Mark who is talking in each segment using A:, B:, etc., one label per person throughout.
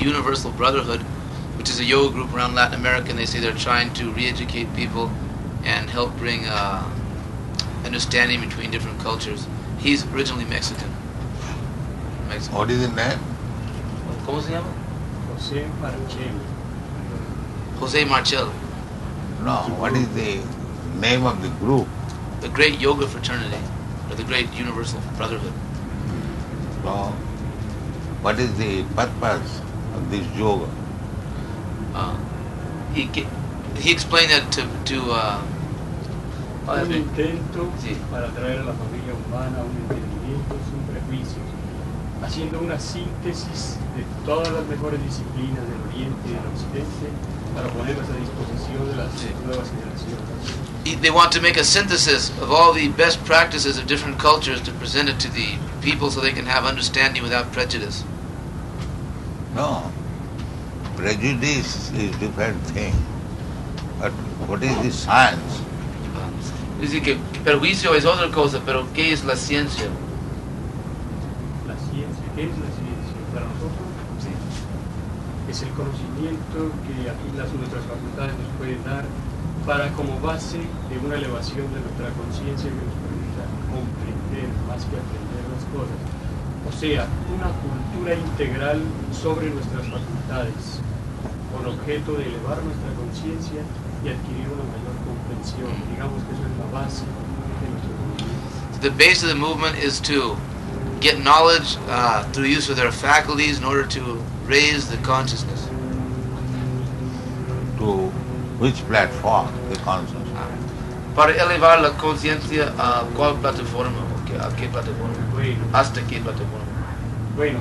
A: Universal Brotherhood, which is a yoga group around Latin America, and they say they're trying to re-educate people and help bring understanding between different cultures. He's originally Mexican.
B: What is his name?
A: ¿Cómo se llama?
C: José Marchel.
A: Jose Marchel.
B: No, what is the name of the group?
A: The Great Yoga Fraternity, or the Great Universal Brotherhood.
B: So, what is the purpose of this yoga?
A: He explained that to
C: un intento para traer a la familia humana un entendimiento sin prejuicios, haciendo una síntesis de todas las mejores disciplinas del Oriente y del Occidente para ponerlas a disposición de las nuevas generaciones.
A: They want to make a synthesis of all the best practices of different cultures to present it to the people so they can have understanding without prejudice.
B: No, prejudice is different thing. But what is the science?
A: Dice que perjuicio es otra cosa, pero ¿qué es la ciencia?
C: La ciencia, ¿qué es la ciencia? Para nosotros es el conocimiento que nuestras facultades nos pueden dar para como base de una elevación de nuestra conciencia que nos permita comprender más que aprender las cosas. O sea, una cultura integral sobre nuestras facultades, con objeto de elevar nuestra conciencia y adquirir una mayor comprensión. Digamos que eso es la base de nuestro movimiento.
A: The base of the movement is to get knowledge through use of their faculties in order to raise the consciousness.
B: To which platform, the consciousness?
A: Para elevar la conciencia a cuál plataforma, a qué plataforma, hasta qué plataforma.
C: Bueno,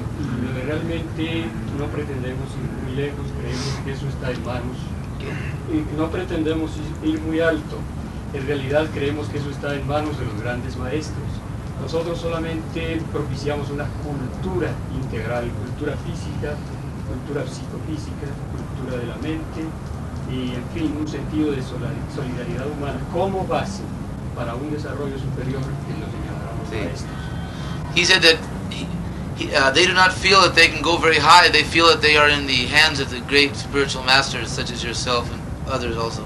C: realmente no pretendemos ir muy lejos, creemos que eso está en manos. Y no pretendemos ir muy alto, en realidad creemos que eso está en manos de los grandes maestros. Nosotros solamente propiciamos una cultura integral, cultura física, cultura psicofísica, cultura de la mente y, en fin, un sentido de solidaridad humana como base para un desarrollo superior que nos señalarán los maestros.
A: He said that they do not feel that they can go very high. They feel that they are in the hands of the great spiritual masters, such as yourself and others also.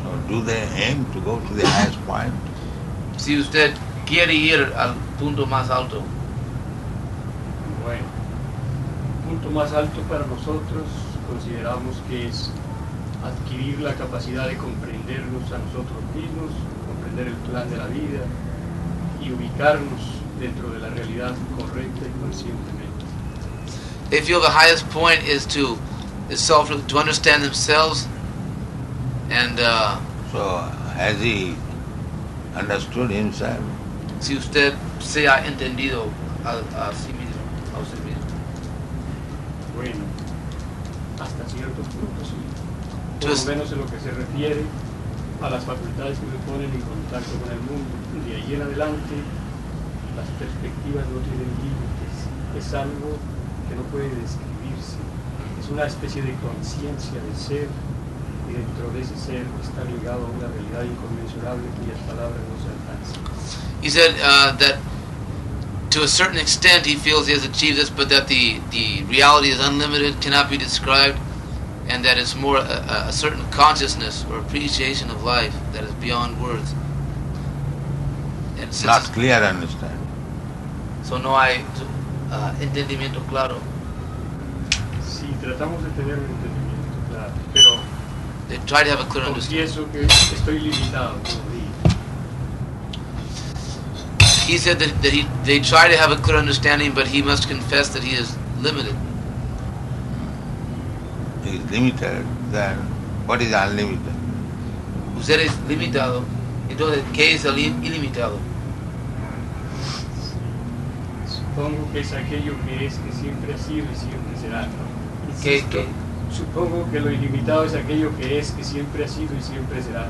B: So, do they aim to go to the highest point?
A: Si usted quiere ir al punto más alto.
C: Bueno, el punto más alto para nosotros consideramos que es adquirir la capacidad de comprendernos a nosotros mismos, comprender el plan de la vida y ubicarnos dentro de la realidad correcta y conscientemente.
A: They feel the highest point is to understand themselves and
B: so has he understood himself?
A: Si usted se ha entendido a sí mismo, a usted mismo.
C: Bueno, hasta cierto punto sí. Por lo menos en lo que se refiere a las facultades que se ponen en contacto con el mundo. De ahí en adelante las perspectivas no tienen límites, es algo que no puede describirse, es una especie de conciencia de ser y dentro de ese ser está ligado a una realidad inconmensurable cuyas palabras no se alcanzan.
A: He said that to a certain extent he feels he has achieved this, but that the reality is unlimited, cannot be described, and that it's more a certain consciousness or appreciation of life that is beyond words. And
B: not clear understanding.
A: So no hay entendimiento claro.
C: Sí, tratamos de tener un entendimiento claro, pero
A: they try to have a clear understanding.
C: Confieso que estoy limitado todavía.
A: He said that they try to have a clear understanding, but he must confess that he is limited.
B: He is limited, then what is unlimited?
A: Usted es limitado, entonces ¿qué es el ilimitado?
C: Supongo que es aquello que siempre ha sido y siempre será.
A: ¿Qué?
C: Supongo que lo ilimitado es aquello que siempre ha sido y siempre será.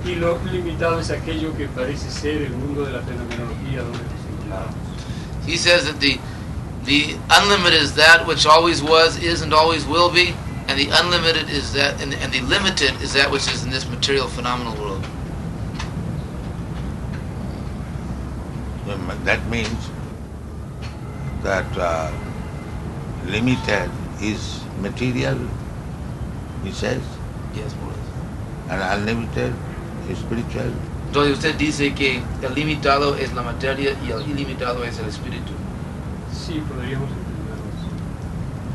C: Y lo limitado es aquello que parece ser el mundo de la fenomenología donde nos encontramos.
A: He says that the unlimited is that which always was, is, and always will be, and the unlimited is that, and the limited is that which is in this material phenomenal world.
B: That means that limited is material, he says,
A: Yes, more or less.
B: and unlimited is spiritual.
A: Entonces usted dice que el limitado es la materia y el ilimitado es el espíritu.
C: Sí, podríamos entenderlo así.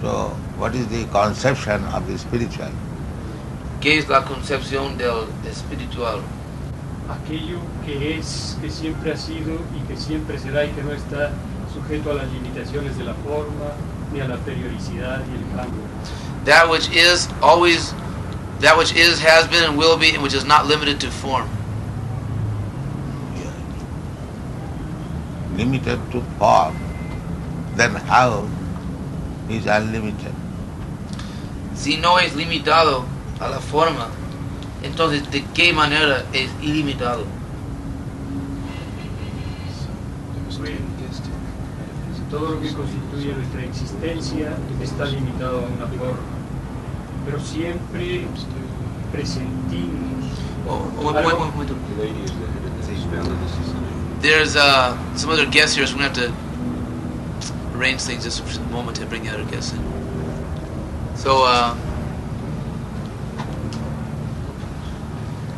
B: So, what is the conception of the spiritual?
A: ¿Qué es la concepción del espiritual?
C: Aquello que es, que siempre ha sido y que siempre será y que no está sujeto a las limitaciones de la forma ni a la periodicidad y el cambio.
A: That which is always, that which is, has been, and will be, and which is not limited to form.
B: Limited to form, then how is unlimited?
A: Si no es limitado a la forma, entonces ¿de qué manera es ilimitado?
C: Todo lo que constituye nuestra existencia está limitado a una forma, pero siempre presentimos.
A: There's some other guests here, so we're going to have to arrange things just for a moment to bring the other guests in. So,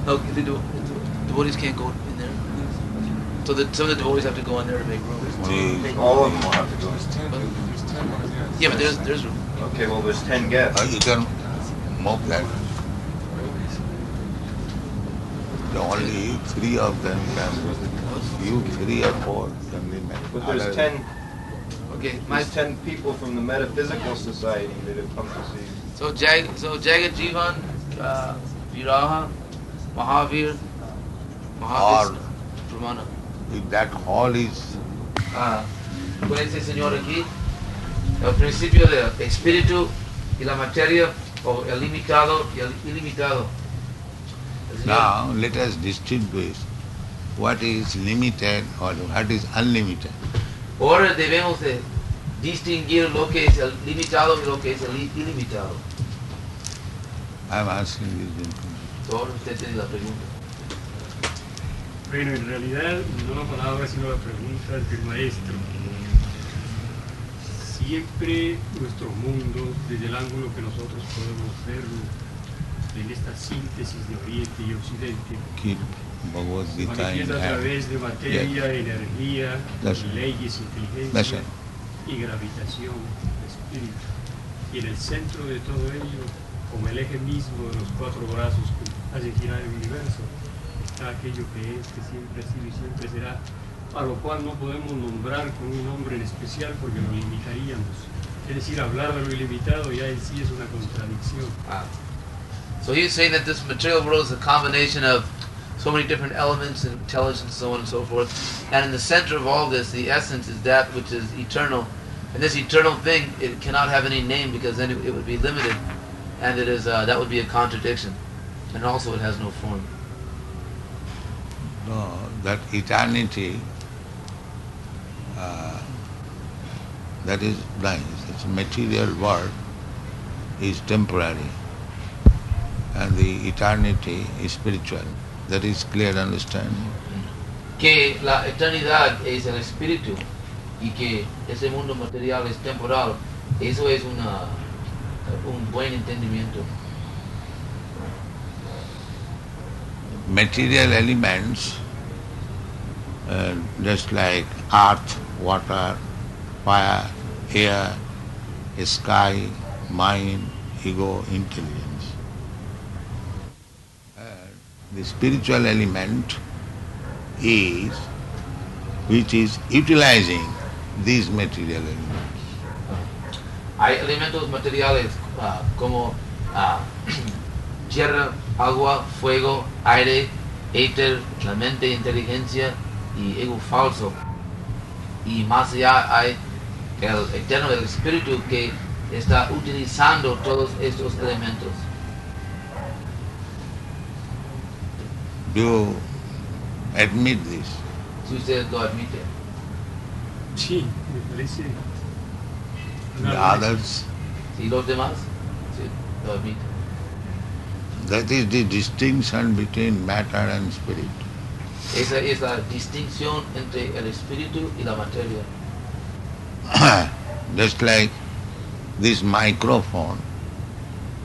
A: no, the devotees can't go in there. So some of the devotees have to go in there to make room.
D: All of them will have to go.
A: Yeah, but there's room.
D: Okay, well, there's 10 guests.
B: You can move that. The only 3 of them can, you 3 or 4 can be met.
D: But there's 10,
A: Okay,
D: there's 10 people from the Metaphysical Society that have come to see you.
A: so Jagat Jivan, Viraha, Mahavir, Mahavir, Pramana.
B: If that hall is
A: Con ese señor aquí, el principio del espíritu y la materia, o el limitado y el ilimitado. El señor-
B: now, let us distinguish what is limited or what is unlimited.
A: Ahora debemos de distinguir lo que es el limitado y lo que es el ilimitado.
B: I am asking this gentleman.
A: Ahora usted tiene la pregunta.
C: Bueno, en realidad no la palabra sino la pregunta del maestro. Siempre nuestro mundo, desde el ángulo que nosotros podemos verlo, en esta síntesis de Oriente y Occidente,
B: Keep Bhagavad Gita in
C: manifiesta a
B: hand.
C: través de materia, energía,
B: That's right.
C: leyes,
B: That's
C: inteligencia
B: right.
C: y gravitación, espíritu. Y en el centro de todo ello, como el eje mismo de los 4 brazos que hacen girar el universo, está aquello que es, que siempre ha sido y siempre será, a lo cual no podemos nombrar con un nombre en especial porque lo limitaríamos. Es decir, hablar de lo ilimitado ya en sí es una contradicción.
A: So he's saying that this material world is a combination of so many different elements and intelligence, so on and so forth. And in the center of all this, the essence is that which is eternal. And this eternal thing, it cannot have any name because then it would be limited, and it is that would be a contradiction. And also, it has no form.
B: No, that eternity, that is nice. It's a material world is temporary, and the eternity is spiritual. That is clear understanding.
A: Que la eternidad es el espíritu y que ese mundo material es temporal. Eso es un buen entendimiento.
B: Material elements, just like earth, water, fire, air, sky, mind, ego, intelligence. The spiritual element is which is utilizing these material elements.
A: Hay elementos materiales como tierra, agua, fuego, aire, éter, la mente, inteligencia y ego falso. Y más allá hay el eterno, el espíritu que está utilizando todos estos elementos.
B: Do you admit this?
A: Si ustedes lo admiten.
C: Sí, me parece.
B: The others?
A: ¿Y los demás? Sí, lo admiten.
B: That is the distinction between matter and spirit.
A: Esa es la distinción entre el espíritu y la materia.
B: Just like this microphone,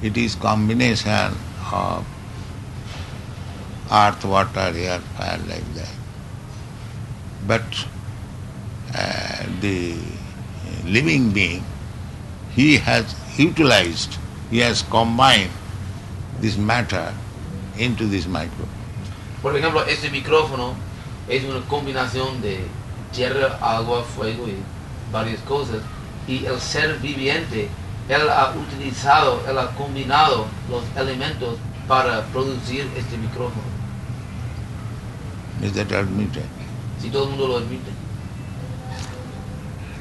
B: it is combination of earth, water, air, fire, like that. But the living being, he has utilized, he has combined this matter into this microphone.
A: Por ejemplo, este micrófono es una combinación de tierra, agua, fuego y varias cosas. Y el ser viviente, él ha utilizado, él ha combinado los elementos para producir este micrófono.
B: Is that admitted?
A: Si todo el mundo lo admite.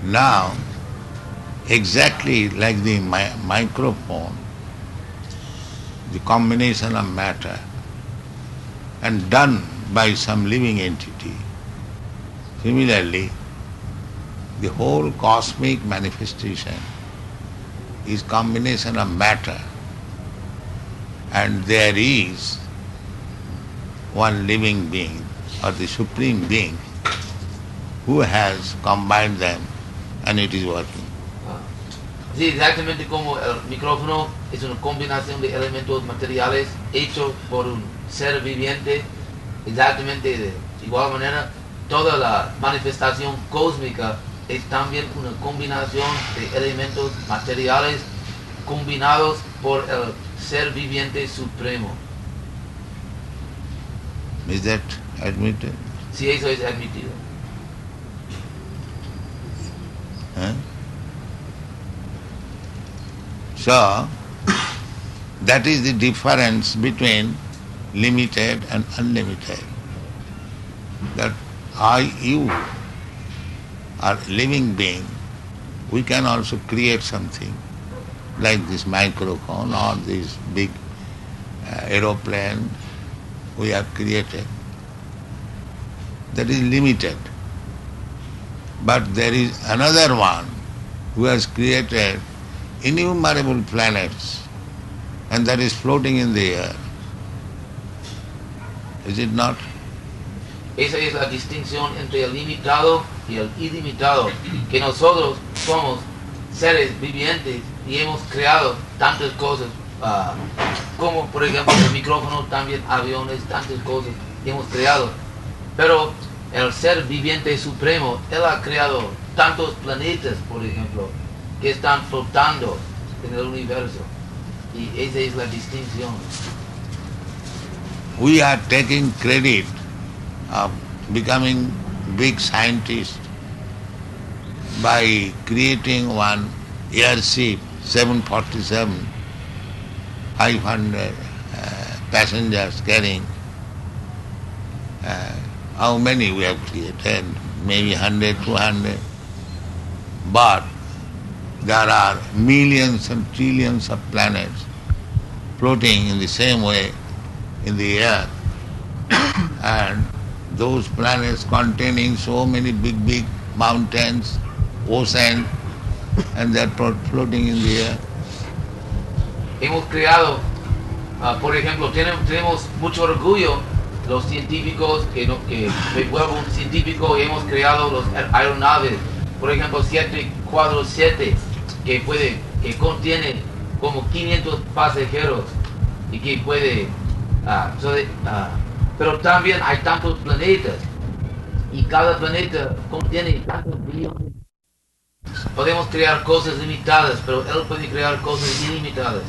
B: Now, exactly like the microphone, the combination of matter and done by some living entity, similarly, the whole cosmic manifestation is combination of matter, and there is one living being or the supreme being who has combined them, and it is working.
A: Sí, exactamente como el micrófono es una combinación de elementos materiales hecho por un ser viviente, exactamente de igual manera, toda la manifestación cósmica es también una combinación de elementos materiales combinados por el ser viviente supremo.
B: Is that admitted?
A: Sí, eso es admitido.
B: Huh? So, that is the difference between limited and unlimited. That you are living being, we can also create something like this microphone or this big aeroplane we have created. That is limited. But there is another one who has created innumerable planets, and that is floating in the air. Is it not?
A: Esa es la distinción entre el limitado y el ilimitado, que nosotros somos seres vivientes y hemos creado tantas cosas, como por ejemplo el micrófono, también aviones, tantas cosas que hemos creado. Pero el ser viviente supremo, él ha creado tantos planetas, por ejemplo, que están flotando en el universo. Y esa es la distinción.
B: We are taking credit of becoming big scientists by creating one airship, 747, 500 passengers carrying. How many we have created? Maybe 100, 200. But there are millions and trillions of planets floating in the same way in the air. And those planets containing so many big mountains, oceans, and they are floating in the air.
A: Hemos creado, por ejemplo, tenemos mucho orgullo los científicos, que me vuelvo un científico, y hemos creado los aeronaves, por ejemplo 747, que contiene como 500 pasajeros y que puede, pero también hay tantos planetas y cada planeta contiene tantos billones. Podemos crear cosas limitadas, pero él puede crear cosas ilimitadas.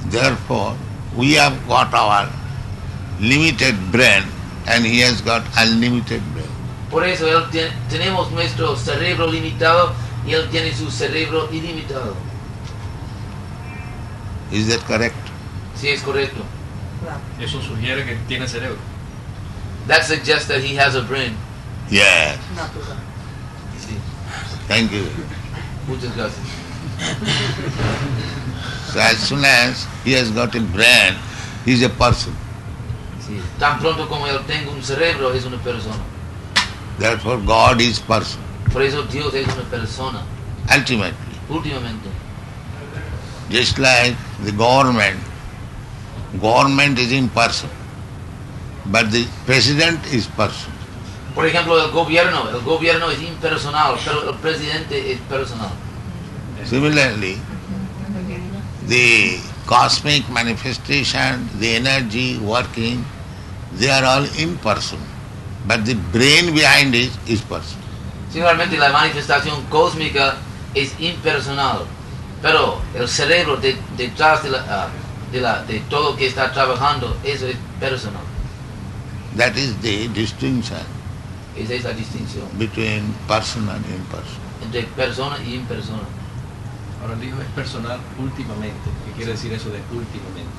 B: Therefore, we have got our limited brain and he has got unlimited brain.
A: Por eso tenemos nuestro cerebro limitado y él tiene su cerebro ilimitado.
B: Is that correct?
A: Sí, es correcto.
C: Eso sugiere que tiene cerebro.
A: That suggests that he has a brain.
B: Yes.
A: Sí.
B: Thank you.
A: Muchas gracias.
B: So as soon as he has got a brain, he is a person.
A: Sí. Tan pronto como él tenga un cerebro, es una persona.
B: Therefore God is person.
A: Por eso Dios es una persona.
B: Ultimately.
A: Últimamente.
B: Just like the government is in person, but the president is person.
A: Por ejemplo, el gobierno es impersonal, pero el presidente es personal.
B: Similarly, the cosmic manifestation, the energy working, they are all impersonal. But the brain behind it is personal.
A: Similarmente, la manifestación cósmica es impersonal, pero el cerebro detrás de todo que está trabajando, eso es personal.
B: That is the distinction
A: Esa es la distinción
B: between person and impersonal.
A: entre persona y impersona.
E: Ahora el dijo es personal últimamente. ¿Qué quiere decir eso de últimamente?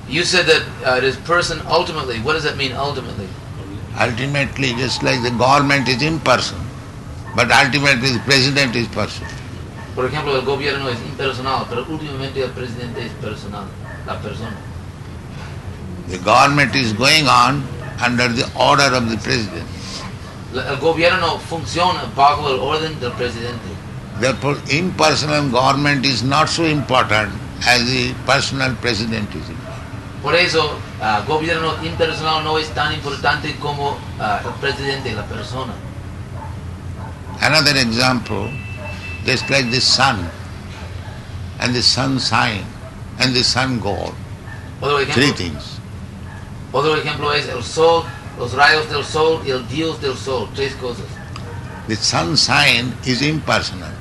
A: You said that it is person ultimately. What does that mean ultimately?
B: Ultimately, just like the government is impersonal, but ultimately the president is personal.
A: Por ejemplo, el gobierno es impersonal, pero últimamente el presidente es personal, la persona.
B: The government is going on under the order of the president.
A: El gobierno funciona bajo el orden del presidente.
B: Therefore, impersonal government is not so important as the personal president is important.
A: Por eso, gobierno impersonal no es tan importante como el presidente, la persona.
B: Another example, just like the sun and the sun sign and the sun god, three things.
A: Otro ejemplo es el sol, los rayos del sol y el dios del sol, tres cosas.
B: The sun sign is impersonal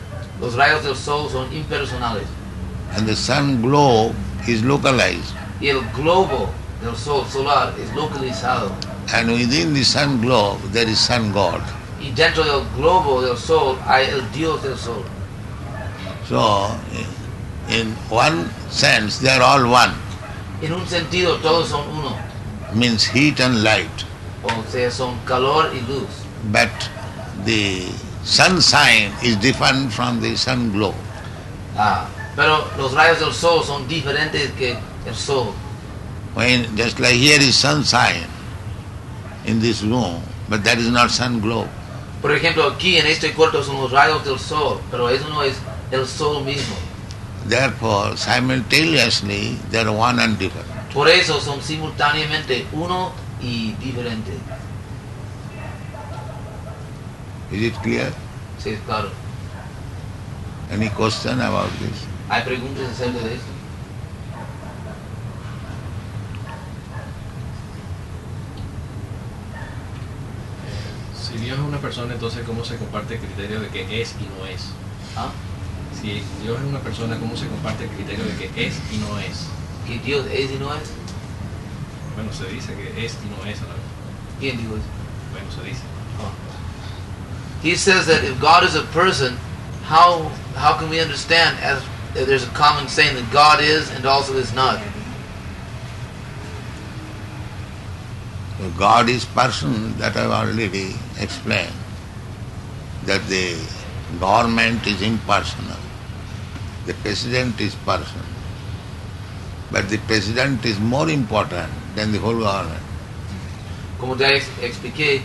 A: Los rayos del sol son impersonales
B: and the sun globe is localized.
A: y el globo del sol solar es localizado.
B: And within the sun globe there is sun god.
A: Y dentro del globo del sol hay el dios del sol.
B: So, in one sense, they are all one.
A: En un sentido, todos son uno.
B: Means heat and light.
A: O sea, son calor y luz.
B: But the sun sign is different from the sun globe.
A: Pero los rayos del sol son diferentes que el sol.
B: When just like here is sun sign in this room, but that is not sun globe.
A: Por ejemplo, aquí en este cuarto son los rayos del sol, pero eso no es el sol mismo.
B: Therefore, simultaneously, they are one and different.
A: Por eso son simultáneamente uno y diferente.
B: Is it clear?
A: Sí, claro.
B: Any question about this?
A: ¿Hay preguntas acerca de esto?
E: Si Dios es una persona, entonces ¿cómo se comparte el criterio de que es y no es?
A: ¿Ah?
E: Si Dios es una persona, ¿cómo se comparte el criterio de que es y no es?
A: ¿Que Dios es y no es?
E: Bueno, se dice que es y no es a la vez.
A: ¿Quién dijo eso?
E: Bueno, se dice.
A: He says that if God is a person, how can we understand as there's a common saying that God is and also is not?
B: So God is person, that I have already explained. That the government is impersonal. The president is personal. But the president is more important than the whole government.
A: Como ya expliqué,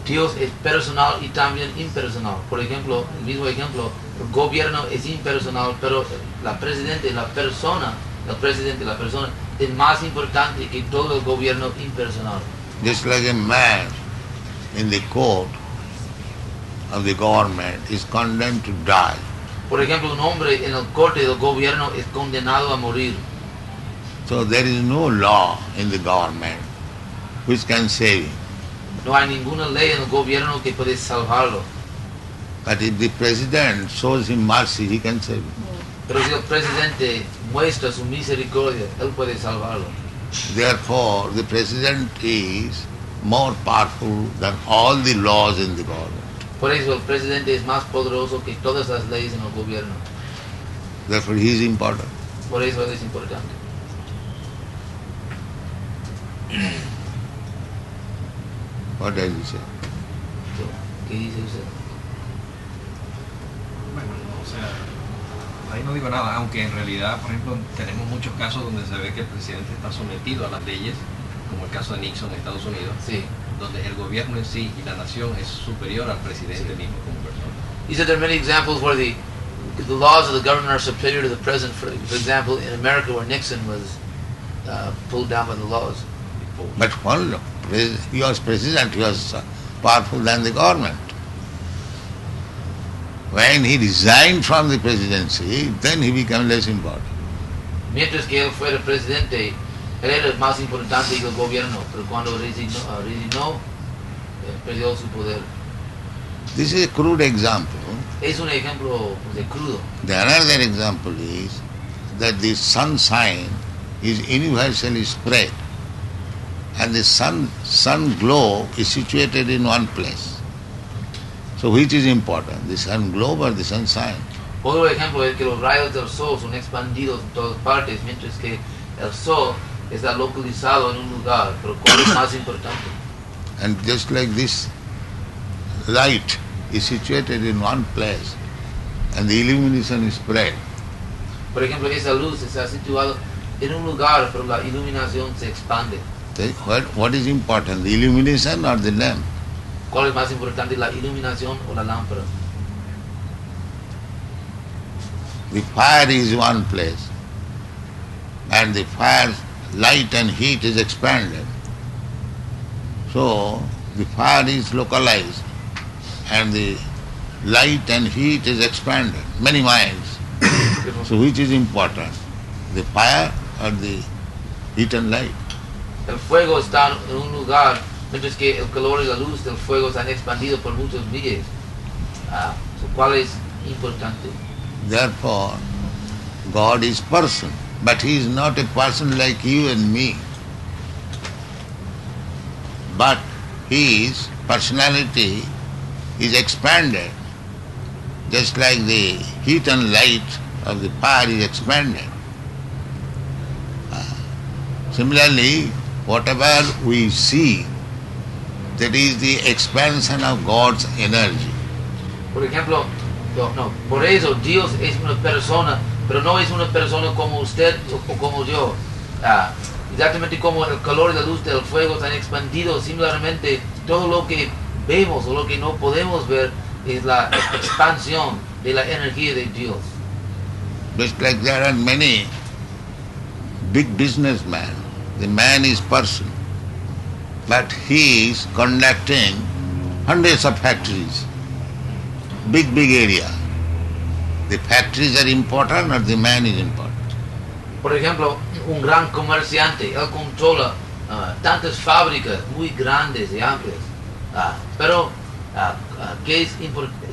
A: Dios es personal y también impersonal. Por ejemplo, el mismo ejemplo, el gobierno es impersonal, pero la presidente, la persona, el presidente, la persona, es más importante que todo el gobierno impersonal.
B: Just like a man in the court of the government is condemned to die.
A: Por ejemplo, un hombre en el corte del gobierno es condenado a morir.
B: So there is no law in the government which can save him.
A: No hay ninguna ley en el gobierno que puede salvarlo.
B: But if the president shows him mercy, he can save him.
A: Pero si el presidente muestra su misericordia, él puede salvarlo.
B: Therefore, the president is more powerful than all the laws in the government.
A: Por eso el presidente es más poderoso que todas las leyes en el gobierno.
B: Therefore, he is important.
A: Por eso él es importante.
B: What does he say?
A: ¿Qué dice usted?
E: Bueno, o sea, ahí no digo nada, aunque en realidad, por ejemplo, tenemos muchos casos donde se ve que el presidente está sometido a las leyes, como el caso de Nixon en Estados Unidos,
A: Sí.
E: donde el gobierno en sí y la nación es superior al presidente mismo como persona.
A: He said there are many examples where the laws of the government are superior to the president. For example, in America where Nixon was pulled down by the laws.
B: But when he was president, he was powerful than the government. When he resigned from the presidency, then he became less important.
A: Mientras que él fuera presidente, él era más importante que el gobierno, pero cuando resignó, perdió su poder.
B: This is a crude example.
A: Es un ejemplo de crudo.
B: The another example is that the sun sign is universally spread and the sun globe is situated in one place. So which is important, the sun globe or the sun sign?
A: Otro ejemplo es que los rayos del sol son expandidos en todas partes, mientras que el sol está localizado en un lugar, pero ¿cuál es más importante?
B: And just like this light is situated in one place and the illumination is spread.
A: Por ejemplo, esa luz está situada en un lugar, pero la iluminación se expande.
B: What is important, the illumination or the lamp?
A: ¿Cuál es más importante, la iluminación o la lámpara?
B: The fire is one place and the fire light and heat is expanded. So the fire is localized and the light and heat is expanded many miles. So which is important, the fire or the heat and light?
A: El fuego está en un lugar, mientras que el calor y la luz del fuego se han expandido por muchos millas. So, ¿cuál es importante?
B: Therefore, God is person, but He is not a person like you and me. But His personality is expanded, just like the heat and light of the fire is expanded. Similarly, whatever we see, that is the expansion of God's energy.
A: Por ejemplo, por eso Dios es una persona, pero no es una persona como usted o como yo. Exactamente como el calor y la luz del fuego se han expandido, similarmente todo lo que vemos o lo que no podemos ver es la expansión de la energía de Dios.
B: Just like there are many big businessmen, the man is person, but he is conducting hundreds of factories, big area. The factories are important or the man is important?
A: Por ejemplo, un gran comerciante, él controla tantas fábricas muy grandes y amplias, pero ¿qué es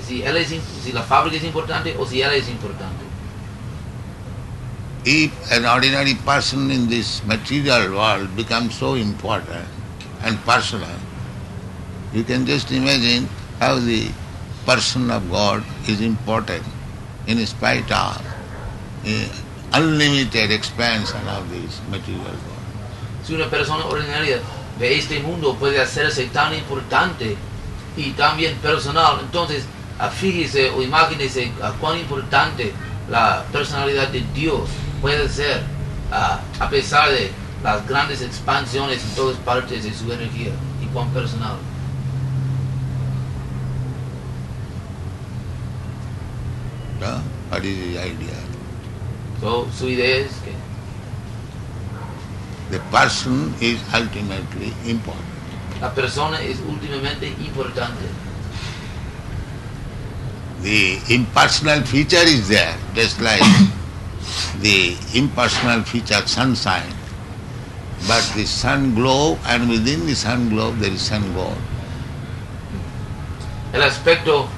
A: si la fábrica es importante o si él es importante?
B: If an ordinary person in this material world becomes so important and personal, you can just imagine how the person of God is important in spite of unlimited expansion of this material world.
A: Si una persona ordinaria de este mundo puede hacerse tan importante y también personal, entonces fíjese o imagínese cuán importante la personalidad de Dios puede ser a pesar de las grandes expansiones en todas partes de su energía y cuán personal.
B: No? What is the idea?
A: So, su idea es que
B: The person is ultimately important.
A: la persona es últimamente importante.
B: The impersonal feature is there, just like the impersonal feature sunshine. But the sun globe, and within the sun globe there is sun God.
A: El aspecto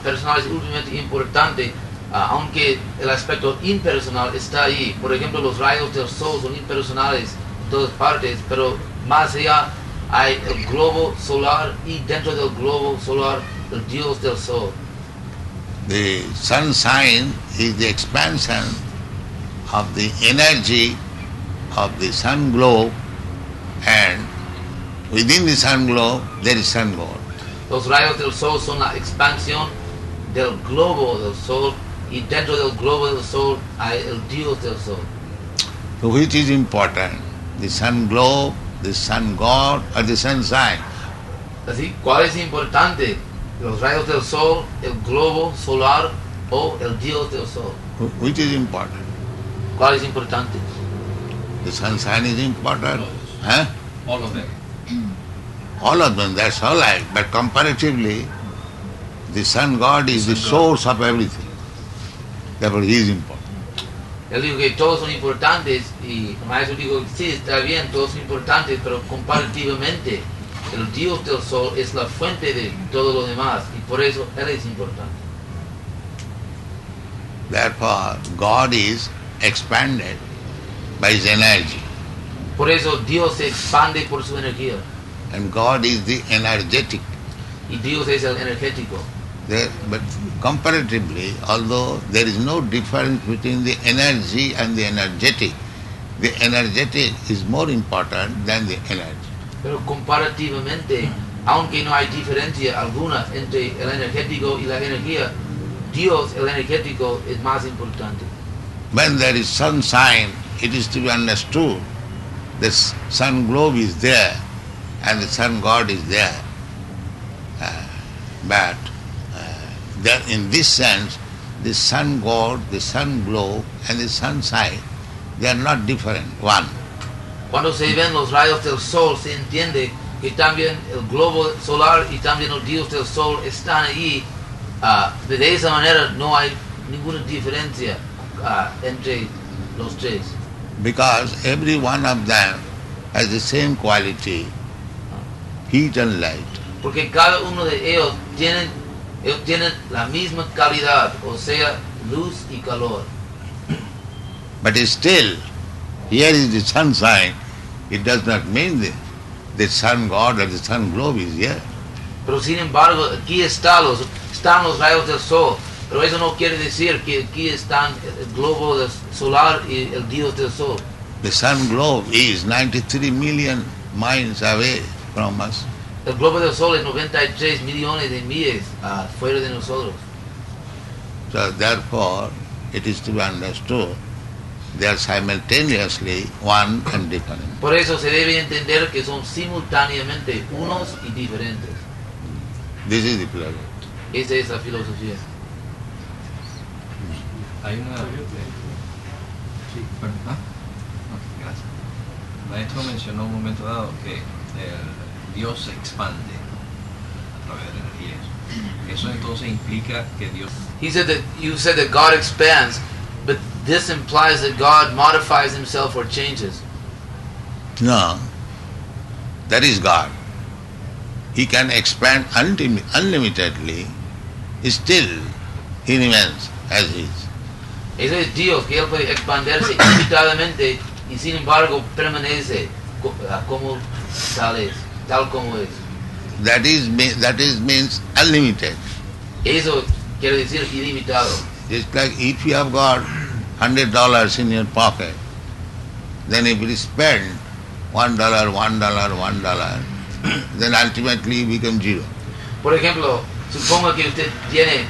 A: personal es últimamente importante, aunque el aspecto impersonal está ahí. Por ejemplo, los rayos del sol son impersonales en todas partes, pero más allá hay el globo solar y dentro del globo solar el Dios del sol.
B: The sun sign is the expansion of the energy of the sun globe, and within the sun globe there is sun God.
A: Los rayos del sol son la expansión del globo del sol y dentro del globo del sol hay el Dios del sol.
B: So which is important? The sun globe, the sun God, or the sun sign?
A: Así, ¿cuál es importante? ¿Los rayos del sol, el globo solar o el Dios del sol?
B: Which is important?
A: ¿Cuál es importante?
B: The sun sign is important. Huh?
E: All of them.
B: All of them, that's all right. But comparatively, The Sun God is the source of everything. Therefore he is important.
A: Él dijo que todos son importantes y el maestro dijo, sí, está bien, todos son importantes, pero comparativamente el Dios del Sol es la fuente de todo lo demás y por eso Él es importante.
B: Therefore God is expanded by his energy.
A: Por eso Dios se expande por su energía
B: And God is the energetic.
A: y Dios es el energético.
B: But comparatively, although there is no difference between the energy and the energetic is more important than the energy.
A: Pero comparativamente, aunque no hay diferencia alguna entre el energético y la energía, Dios, el energético, es más importante.
B: When there is sunshine, it is to be understood the sun globe is there and the sun god is there. But that in this sense, the sun god, the sun globe and the sunshine, they are not different. One.
A: Cuando se ven los rayos del sol, se entiende que también el globo solar y también el dios del sol están allí. De esa manera no hay ninguna diferencia entre los tres.
B: Because every one of them has the same quality, heat and light.
A: Porque cada uno de ellos tienen la misma calidad, o sea, luz y calor.
B: But still, here is the sunshine. It does not mean the sun god or the sun globe is here.
A: Pero sin embargo, aquí están los rayos del sol. Pero eso no quiere decir que aquí están el globo solar y el dios del sol.
B: The sun globe is 93 million miles away from us.
A: El globo del sol es 93 millones de millas fuera de nosotros.
B: So therefore, it is to be understood they are simultaneously one and different.
A: Por eso se debe entender que son simultáneamente unos y diferentes.
B: This is the philosophy.
A: Esa es la filosofía.
E: Hay una... Sí, perdón. Ok, gracias. El maestro mencionó un momento dado que Dios se expande a través de la energía. Eso entonces implica que Dios...
A: He said that you said that God expands, but this implies that God modifies himself or changes.
B: No, that is God. He can expand unlimitedly, still he remains as he is.
A: Ese es Dios, que Él puede expandirse ilimitadamente y sin embargo permanece como tal como es.
B: That means unlimited.
A: Eso quiere decir ilimitado.
B: It's like if you have got $100 in your pocket, then if you spend $1, then ultimately you become zero.
A: Por ejemplo, suponga que usted tiene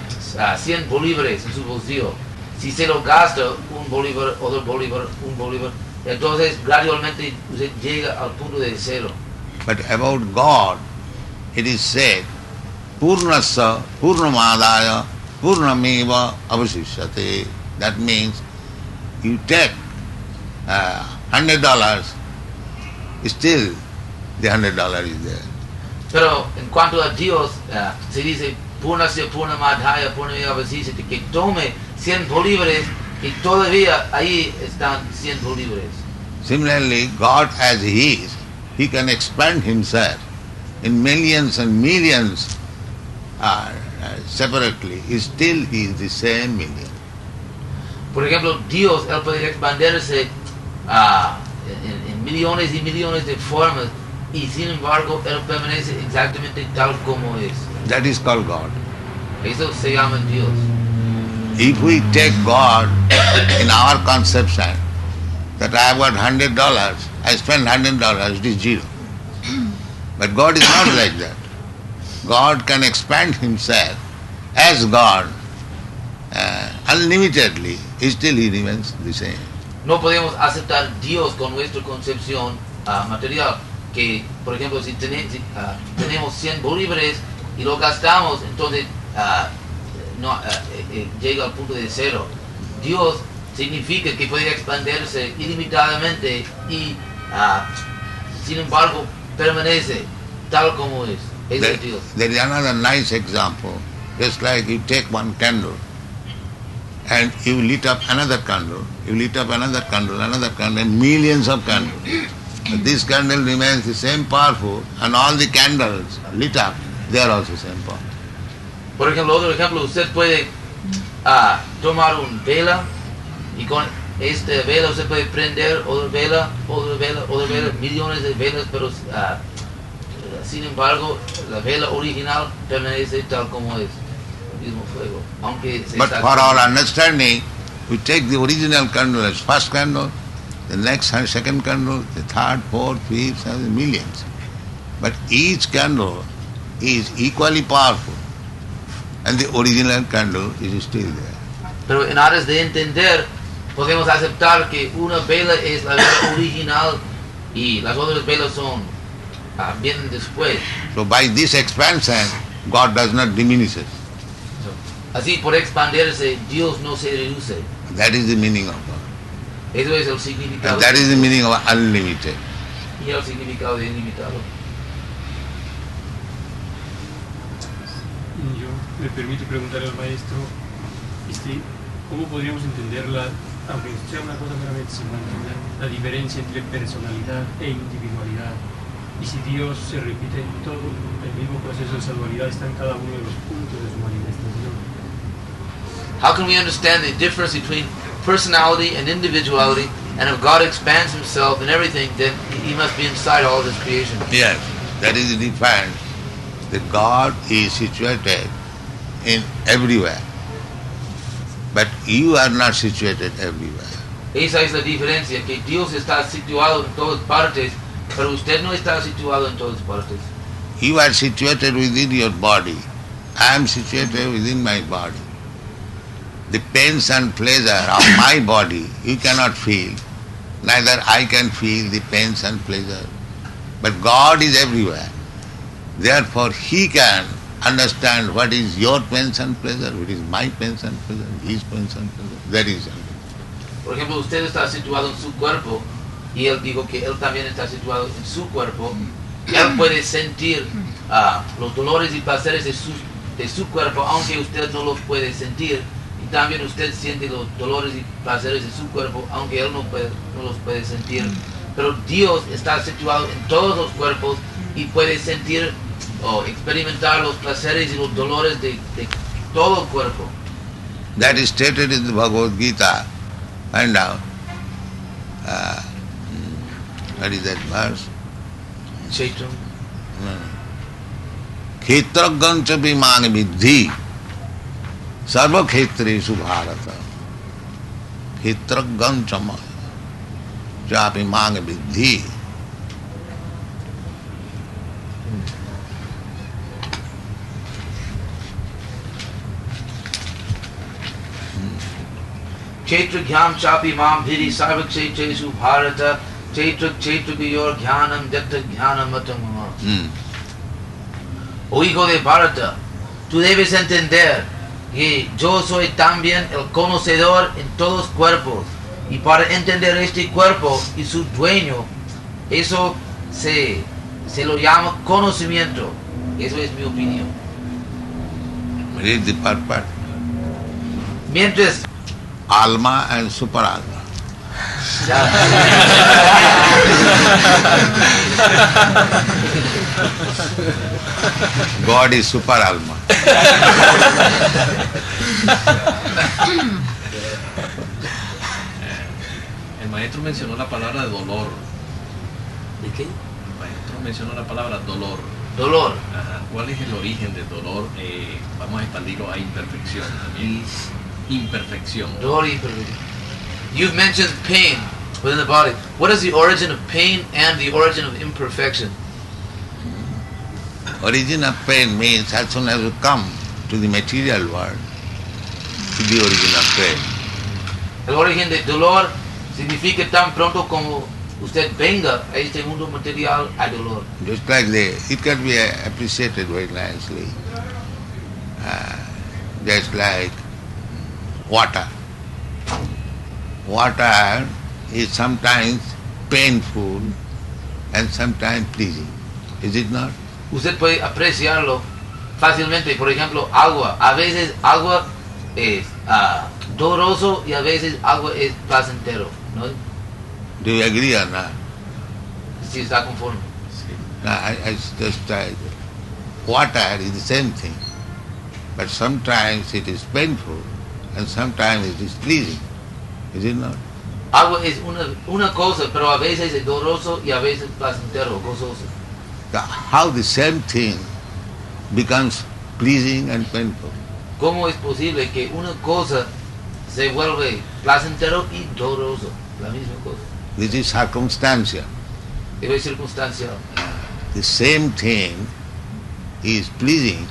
A: 100 bolívares en su bolsillo. Si se lo gasta un bolívar, otro bolívar, un bolívar, entonces gradualmente usted llega al punto de cero.
B: But about God, it is said, Purnasya, Purnamadaya, Purnameva avasishyate. That means you take $100, still the $100 is there.
A: Pero en cuanto a Dios, se dice Purnasya, Purnamadaya, Purnameva avasishyate, que tome 100 bolívares y todavía ahí están 100 bolívares.
B: Similarly, God as He is, He can expand Himself in millions and millions separately. Still He is the same million.
A: Por ejemplo, Dios, Él puede expandirse en millones y millones de formas y sin embargo Él permanece exactamente tal como es.
B: That is called God.
A: Eso se llama Dios.
B: If we take God in our conception, that I have got $100, I spend $100, it is zero. But God is not like that. God can expand Himself as God unlimitedly, still He remains the same.
A: No podemos aceptar Dios con nuestra concepción material, que por ejemplo si tenemos 100 bolívares y lo gastamos, entonces llega al punto de cero. Dios significa que puede expandirse ilimitadamente y sin embargo permanece tal como es. Es Dios.
B: There is another nice example. Just like you take one candle and you lit up another candle, you lit up another candle, and millions of candles. But this candle remains the same powerful, and all the candles lit up, they are also same powerful.
A: Por ejemplo, otro ejemplo, usted puede tomar una vela y con esta vela usted puede prender otra vela, millones de velas, pero sin embargo la vela original permanece tal como es, el mismo fuego. Aunque se
B: But
A: está
B: for our understanding, we take the original candle as first candle, the next second candle, the third, fourth, fifth, seventh, millions. But each candle is equally powerful, and the original candle is still there.
A: Pero en aras de entender, podemos aceptar que una vela es la vela original y las otras velas son vienen después.
B: So by this expansion, God does not diminish it.
A: Así por expandirse, Dios no se reduce.
B: That is the meaning of God.
A: Eso es el significado.
B: And that is the meaning of unlimited.
A: Y el significado de ilimitado.
C: Yo me permito preguntar al maestro, ¿cómo podríamos entenderla, aunque sea una cosa meramente semántica, la diferencia entre personalidad e individualidad? Y si Dios se repite en todo, el mismo proceso de esa dualidad está en cada uno de los puntos de su manifestación.
A: How can we understand the difference between personality and individuality? And if God expands himself in everything, then he must be inside all of his creation.
B: Yes, that is the difference. That God is situated in everywhere. But you are not situated everywhere.
A: Esa es la diferencia, que Dios está situado en todas partes, pero usted no está situado en todas partes.
B: You are situated within your body. I am situated within my body. The pains and pleasure of my body you cannot feel. Neither I can feel the pains and pleasure. But God is everywhere. Therefore He can understand what is your pains and pleasure, what is my pains and pleasure, His pains and pleasure. That is all.
A: Por ejemplo, usted está situado en su cuerpo y él dijo que él también está situado en su cuerpo. Él puede sentir los dolores y placeres de su cuerpo, aunque usted no los puede sentir. Y también usted siente los dolores y placeres de su cuerpo, aunque él no los puede sentir. Pero Dios está situado en todos los cuerpos y puede sentir o experimentar los placeres y los dolores de todo el cuerpo.
B: That is stated in the Bhagavad Gita. Find out. What is that verse?
A: Chaitanya.
B: Khetragancha vimang vidhi sarva khetreshu bharata. Khetragancha vimang vidhi.
A: Chaitra Ghyam Chapi Mam Viri Sarvak Chaitresu Bharata Chaitra Yor Gyanam Datta Gyanam Matamama. O hijo de Bharata, tú debes entender que yo soy también el conocedor en todos los cuerpos. Y para entender este cuerpo y su dueño, eso se lo llama conocimiento. Eso es mi opinión.
B: Read the part.
A: Mientras
B: Alma and super alma. God is super alma.
E: El maestro mencionó la palabra de dolor.
A: ¿De qué?
E: El maestro mencionó la palabra dolor.
A: Dolor.
E: Ajá. ¿Cuál es el origen del dolor? Vamos a expandirlo a imperfección también. Imperfección.
A: Dolor y imperfección. You've mentioned pain within the body. What is the origin of pain and the origin of imperfection?
B: Origin of pain means as soon as you come to the material world, to the origin of pain.
A: El origen del dolor significa tan pronto como usted venga a este mundo material hay dolor.
B: Just like it can be appreciated very nicely. Just like water. Water is sometimes painful and sometimes pleasing. Is it not?
A: Usted puede apreciarlo fácilmente. Por ejemplo, agua. A veces agua es doloroso y a veces agua es placentero, ¿no?
B: Do you agree or not?
A: Si está conforme.
B: I just water is the same thing, but sometimes it is painful and sometimes it is pleasing. Is it not?
A: Agua es una cosa, pero a veces es doloroso y a veces placentero, gozoso.
B: How the same thing becomes pleasing and painful?
A: ¿Cómo es posible que una cosa se vuelve placentero y doloroso? La misma cosa.
B: This is circumstantial.
A: Es circunstancial.
B: The same thing is pleasing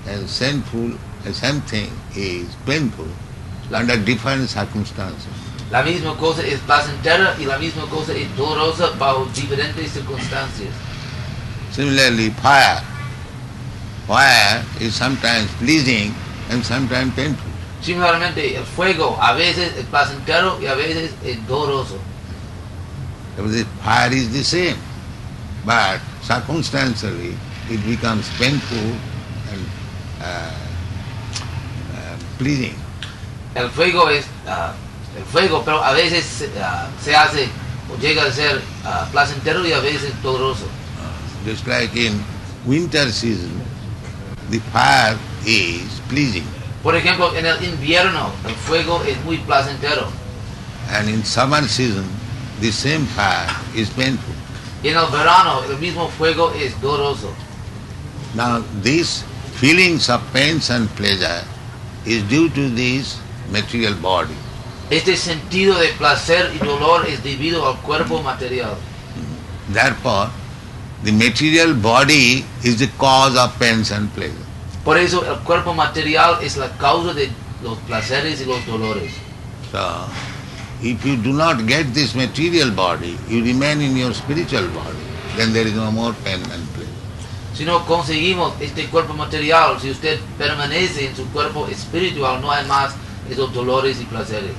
B: and sinful, the same thing is painful under different circumstances.
A: La misma cosa es placentera y la misma cosa es dolorosa bajo diferentes circunstancias.
B: Similarly, fire. Fire is sometimes pleasing and sometimes painful.
A: Similarmente, el fuego a veces es placentero y a veces es doloroso.
B: The fire is the same, but circumstantially it becomes painful and pleasing.
A: El fuego es el fuego, pero a veces se hace o llega a ser placentero y a veces doloroso.
B: Just like in winter season, the fire is pleasing.
A: Por ejemplo, en el invierno el fuego es muy placentero.
B: And in summer season, the same fire is painful.
A: Y en el verano el mismo fuego es doloroso.
B: Now, these feelings of pains and pleasure is due to this material body.
A: Este sentido de placer y dolor es debido al cuerpo material.
B: Therefore, the material body is the cause of pains and pleasure.
A: Por eso el cuerpo material es la causa de los placeres y los dolores.
B: So, if you do not get this material body, you remain in your spiritual body, then there is no more pain and pleasure.
A: Si no conseguimos este cuerpo material, si usted permanece en su cuerpo espiritual, no hay más esos dolores y placeres.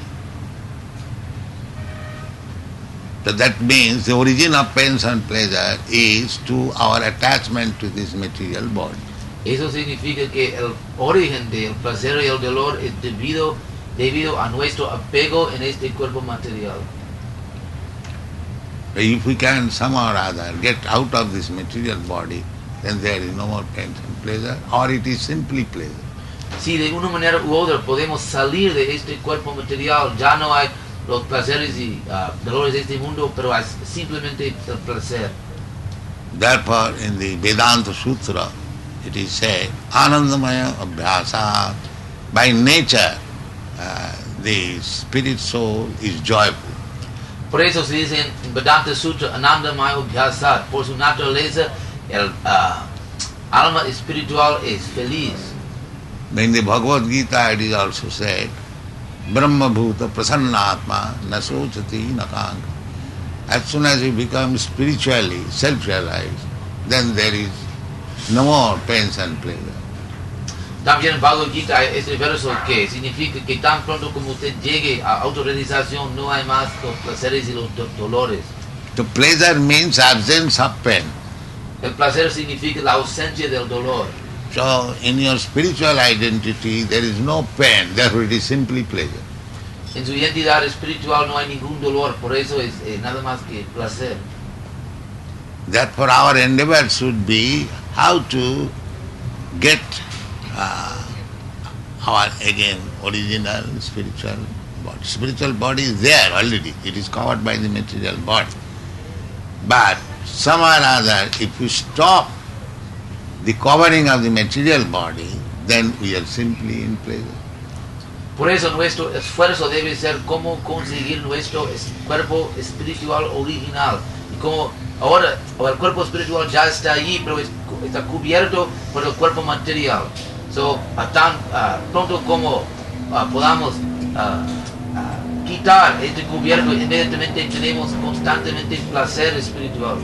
B: So that means the origin of pains and pleasure is to our attachment to this material body.
A: Eso significa que el origen del placer y el dolor es debido a nuestro apego en este cuerpo material.
B: If we can somehow or other get out of this material body, then there is no more pain and pleasure, or it is simply pleasure.
A: Si de una manera u otra podemos salir de este cuerpo material, ya no hay los placeres y dolores de este mundo, pero hay simplemente el placer.
B: Therefore, in the Vedanta Sutra, it is said, Anandamaya Abhyasa, by nature, the spirit soul is joyful.
A: Por eso se dice en Vedanta Sutra, Anandamaya Abhyasat, por su naturaleza, el alma espiritual es feliz.
B: In the Bhagavad Gita, it is also said, Brahma Bhuta Prasannatma Nasochati Nakanga. As soon as you become spiritually self-realized, then there is no more pains and pleasure.
A: También en Bhagavad Gita este verso que significa que tan pronto como usted llegue a autorrealización no hay más los placeres y los dolores.
B: The pleasure means absence of pain.
A: El placer significa la ausencia del dolor.
B: So in your spiritual identity there is no pain, therefore it is simply pleasure.
A: En su identidad espiritual no hay ningún dolor, por eso es nada más que placer.
B: Therefore our endeavor should be how to get our again original spiritual body. Spiritual body is there already, it is covered by the material body. But somehow or other, if you stop the covering of the material body, then we are simply in pleasure.
A: Por eso nuestro esfuerzo debe ser cómo conseguir nuestro cuerpo espiritual original. Y como ahora el cuerpo espiritual ya está allí, pero está cubierto por el cuerpo material. So, tan pronto como podamos quitar este cubierto, inmediatamente tenemos constantemente placer espiritual.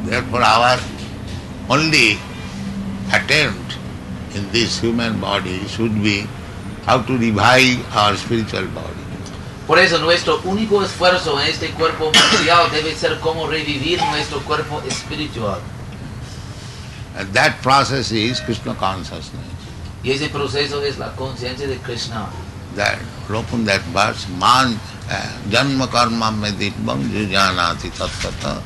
B: Therefore our only attempt in this human body should be how to revive our spiritual body.
A: Por eso nuestro único esfuerzo en este cuerpo material debe ser cómo revivir nuestro cuerpo espiritual.
B: And that process is Krishna consciousness.
A: Y ese proceso es la conciencia de Krishna.
B: That open that verse, man janma karma meditvam jujanati tattata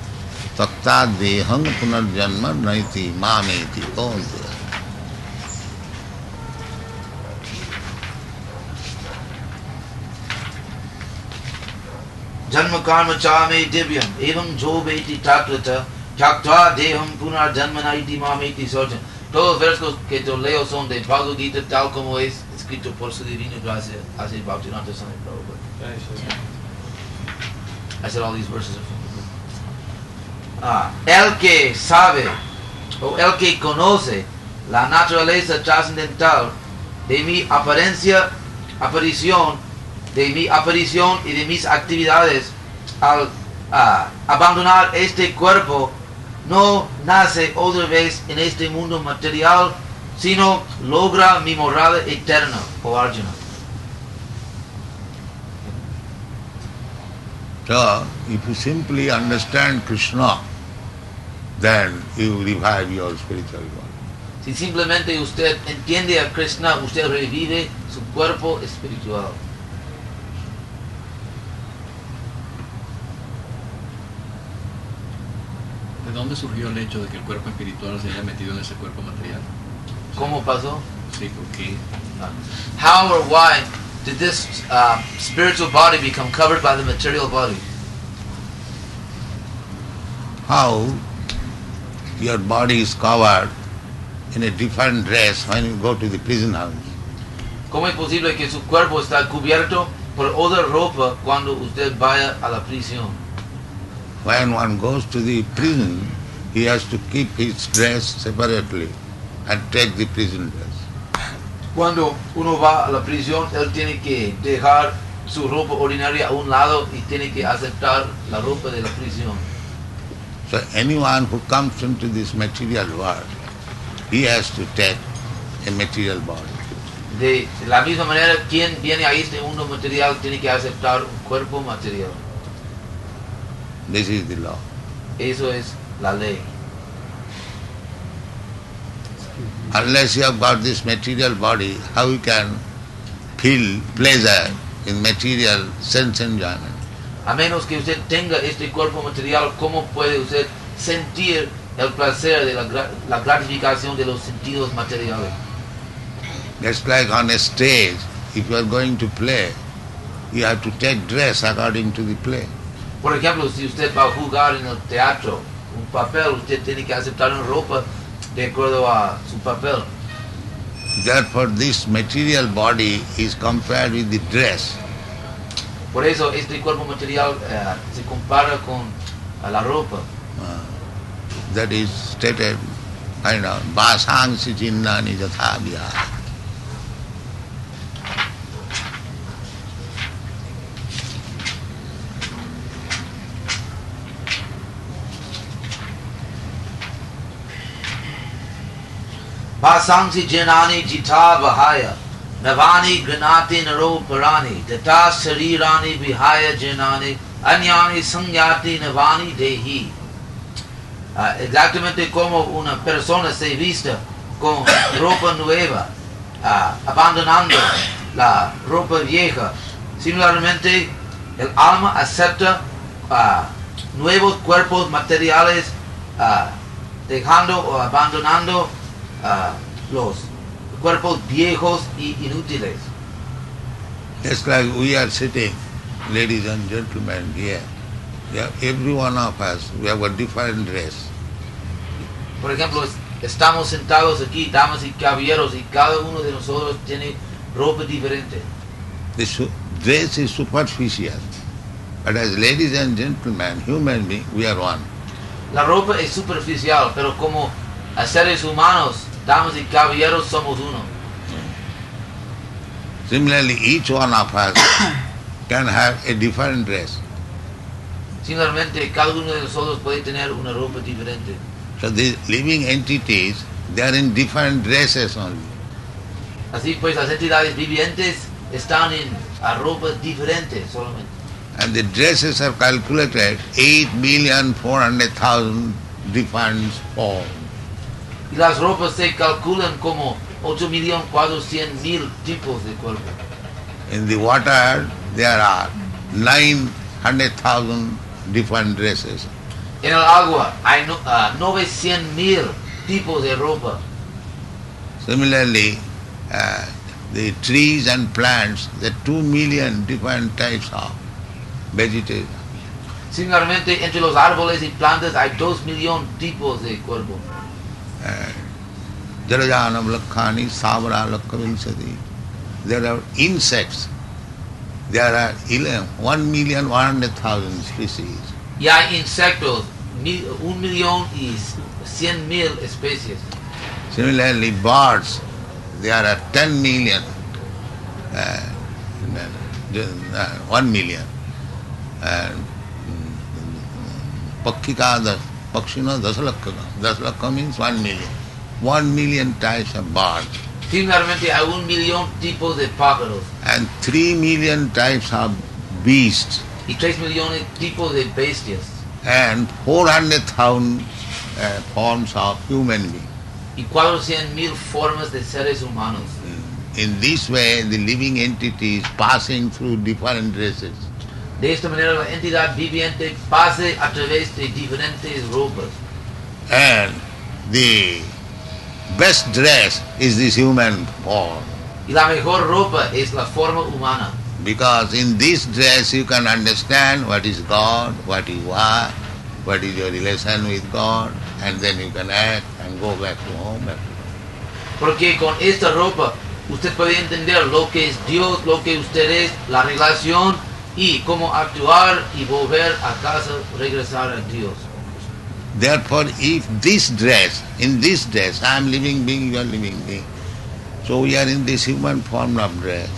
B: takta deham punarjanma naiti mameti konti.
A: Janma karma chame divyam evam jo veti tatvata Chakta deham punar janmanaiti mameti sojan. Todos los versos que yo leo son de Bhagavad Gita tal como es escrito por su divina gracia hace Bhaktivedanta Swami Prabhupada. I said all these verses are from the book. El que sabe o el que conoce la naturaleza trascendental de mi aparición y de mis actividades al abandonar este cuerpo no nace otra vez en este mundo material, sino logra mi morada eterna, o Arjuna.
B: So, if you simply understand Krishna, then you revive your spiritual body.
A: Si simplemente usted entiende a Krishna, usted revive su cuerpo espiritual.
E: ¿De dónde surgió el hecho de que el cuerpo espiritual se haya metido en ese cuerpo material?
A: ¿Cómo pasó?
E: Sí, ¿por qué?
A: How or why did this spiritual body become covered by the material body?
B: How your body is covered in a different dress when you go to the prison house.
A: ¿Cómo es posible que su cuerpo está cubierto por otra ropa cuando usted vaya a la prisión?
B: When one goes to the prison, he has to keep his dress separately and take the prison dress.
A: Cuando uno va a la prisión, él tiene que dejar su ropa ordinaria a un lado y tiene que aceptar la ropa de la prisión.
B: So anyone who comes into this material world, he has to take a material body.
A: De la misma manera, quien viene a este mundo material tiene que aceptar un cuerpo material.
B: This is the law.
A: Eso es la ley.
B: Unless you have got this material body, how you can feel pleasure in material sense enjoyment?
A: A menos que usted tenga este cuerpo material, ¿cómo puede usted sentir el placer de la gratificación de los sentidos materiales?
B: Just like on a stage, if you are going to play, you have to take dress according to the play.
A: Por ejemplo, si usted va a jugar en el teatro un papel, usted tiene que aceptar una ropa de acuerdo a su papel.
B: Therefore, this material body is compared with the dress.
A: Por eso este cuerpo material se compara con la ropa.
B: That is stated, Vasangsi chinnani jathabhya.
A: Vasangsi janani jita bahaya navani granati naro parani tata sarirani vihaya janani anyani sangyati navani dehi. Exactamente como una persona se vista con ropa nueva, abandonando la ropa vieja. Similarmente, el alma acepta nuevos cuerpos materiales, dejando o abandonando los cuerpos viejos y inútiles.
B: Just like we are sitting, ladies and gentlemen, here. Yeah, every one of us, we have a different dress.
A: Por ejemplo, estamos sentados aquí, damas y caballeros, y cada uno de nosotros tiene ropa diferente.
B: This dress is superficial, but as ladies and gentlemen, human beings, we are one.
A: La ropa es superficial, pero como seres humanos, damas y caballeros, somos uno.
B: Similarly, each one of us can have a different dress.
A: Similarmente, cada uno de nosotros puede tener una ropa diferente.
B: So these living entities, they are in different dresses only.
A: Así pues, las entidades vivientes están en ropas diferentes solamente.
B: And the dresses are calculated 8,400,000 different forms.
A: Y las ropas se calculan como 8.400.000 tipos de cuerpo.
B: In the water there are 900,000 different dresses.
A: En el agua hay 900.000 tipos de ropa.
B: Similarly, the trees and plants, there are 2 million different types of vegetation.
A: Similarmente, entre los árboles y plantas hay 2 millones tipos de cuerpo.
B: Jalajanam lakhani sabra lakhavinsati. There are insects. There are 1,100,000 species.
A: Y hay insectos, 1.100.000 especies.
B: Similarly, birds, there are 10 million, 1 million. Pakshika, Pakshina, Dasalakha means 1 million. 1 million types of birds.
A: Similarmente hay 1 millón tipos de pájaros.
B: And 3 million types of beasts.
A: Y 3 millones tipos de bestias.
B: And 400,000 forms of human beings.
A: Y 400.000 formas de seres humanos.
B: In this way, the living entity is passing through different races.
A: De esta manera la entidad viviente pase a través de diferentes ropas.
B: And the best dress is this human form.
A: Y la mejor ropa es la forma humana.
B: Because in this dress you can understand what is God, what you are, what is your relation with God, and then you can act and go back to home.
A: Porque con esta ropa usted puede entender lo que es Dios, lo que usted es, la relación y cómo actuar y volver a casa, regresar a Dios.
B: Therefore, if in this dress, I am living being, you are living being. So we are in this human form of dress.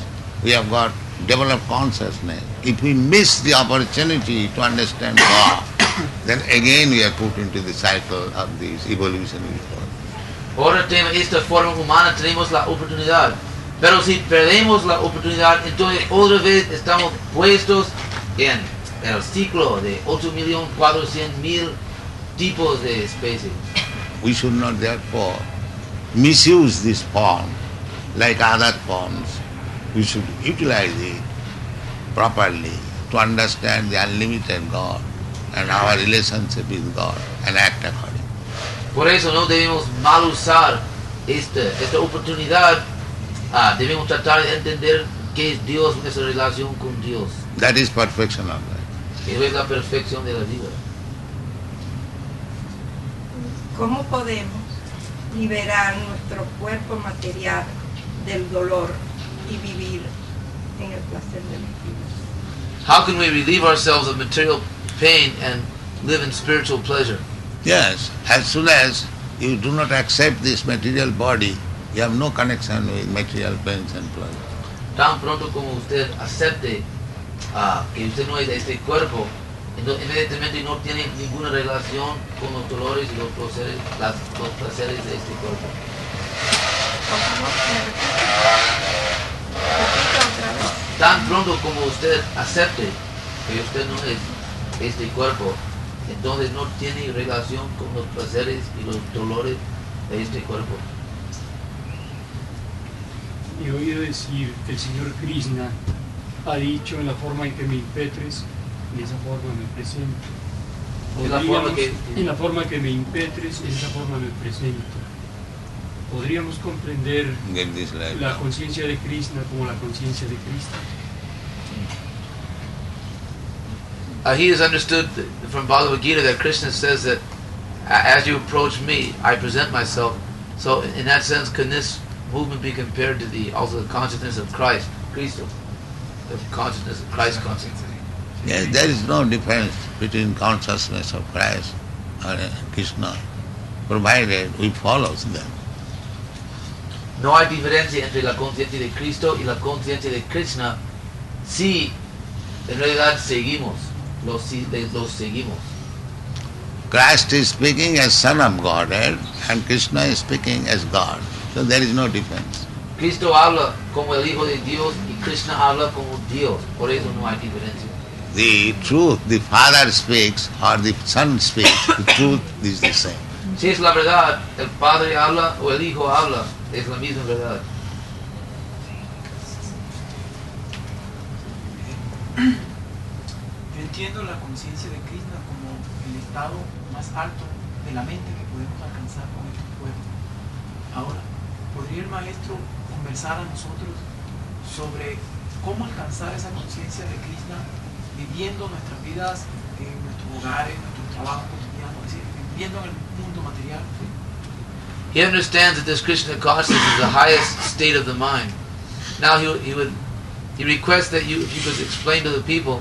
B: We have got developed consciousness. If we miss the opportunity to understand God, then again we are put into the cycle of this evolutionary process.
A: Ahora tenemos esta forma humana, tenemos la oportunidad. Pero si perdemos la oportunidad, entonces otra vez estamos puestos en el ciclo de 8.400.000 tipos de especies.
B: We should not therefore misuse this form like other forms. We should utilize it properly to understand the unlimited God and our relationship with God and act accordingly.
A: Por eso no debemos mal usar esta oportunidad. Debemos tratar de entender qué es Dios, nuestra relación con Dios.
B: That is perfection of life.
A: Eso es la perfección de la vida.
F: ¿Cómo podemos liberar nuestro cuerpo material del dolor y vivir en el placer del espíritu?
A: How can we relieve ourselves of material pain and live in spiritual pleasure?
B: Yes, as soon as you do not accept this material body, you have no connection with material pains and pleasure.
A: Tan pronto como usted acepte que usted no es de este cuerpo, entonces inmediatamente no tiene ninguna relación con los dolores y los placeres de este cuerpo. Tan pronto como usted acepte que usted no es este cuerpo, entonces no tiene relación con los placeres y los dolores de este cuerpo.
C: He oído decir que el Señor Krishna ha dicho: en la forma en que me impetres, en esa forma me presento.
A: En la forma
C: que me impetres, en esa forma me presento. Podríamos comprender la conciencia de Krishna como la conciencia de Cristo.
A: He has understood from Bhagavad Gita that Krishna says that as you approach me, I present myself. So in that sense, can this movement be compared to the consciousness of Christ, Cristo, the consciousness of Christ consciousness?
B: Yes, there is no difference between consciousness of Christ or Krishna, provided we follow them.
A: No hay diferencia entre la conciencia de Cristo y la conciencia de Krishna si en realidad seguimos, los seguimos.
B: Christ is speaking as Son of Godhead and Krishna is speaking as God. So there is no difference.
A: Cristo habla como el Hijo de Dios y Krishna habla como Dios. Por eso no hay diferencia.
B: The truth, the Father speaks or the Son speaks, the truth is the same.
A: Si es la verdad, el Padre habla o el Hijo habla, es la misma verdad.
G: Yo entiendo la conciencia de Krishna como el estado más alto de la mente que podemos alcanzar con estos cuerpos. Ahora, ¿podría el maestro conversar a nosotros sobre cómo alcanzar esa conciencia de Krishna viviendo nuestras vidas en nuestros hogares, en nuestro trabajo cotidiano, es decir, viviendo en el mundo material?
A: He understands that this Krishna consciousness is the highest state of the mind. Now he requests that if you could explain to the people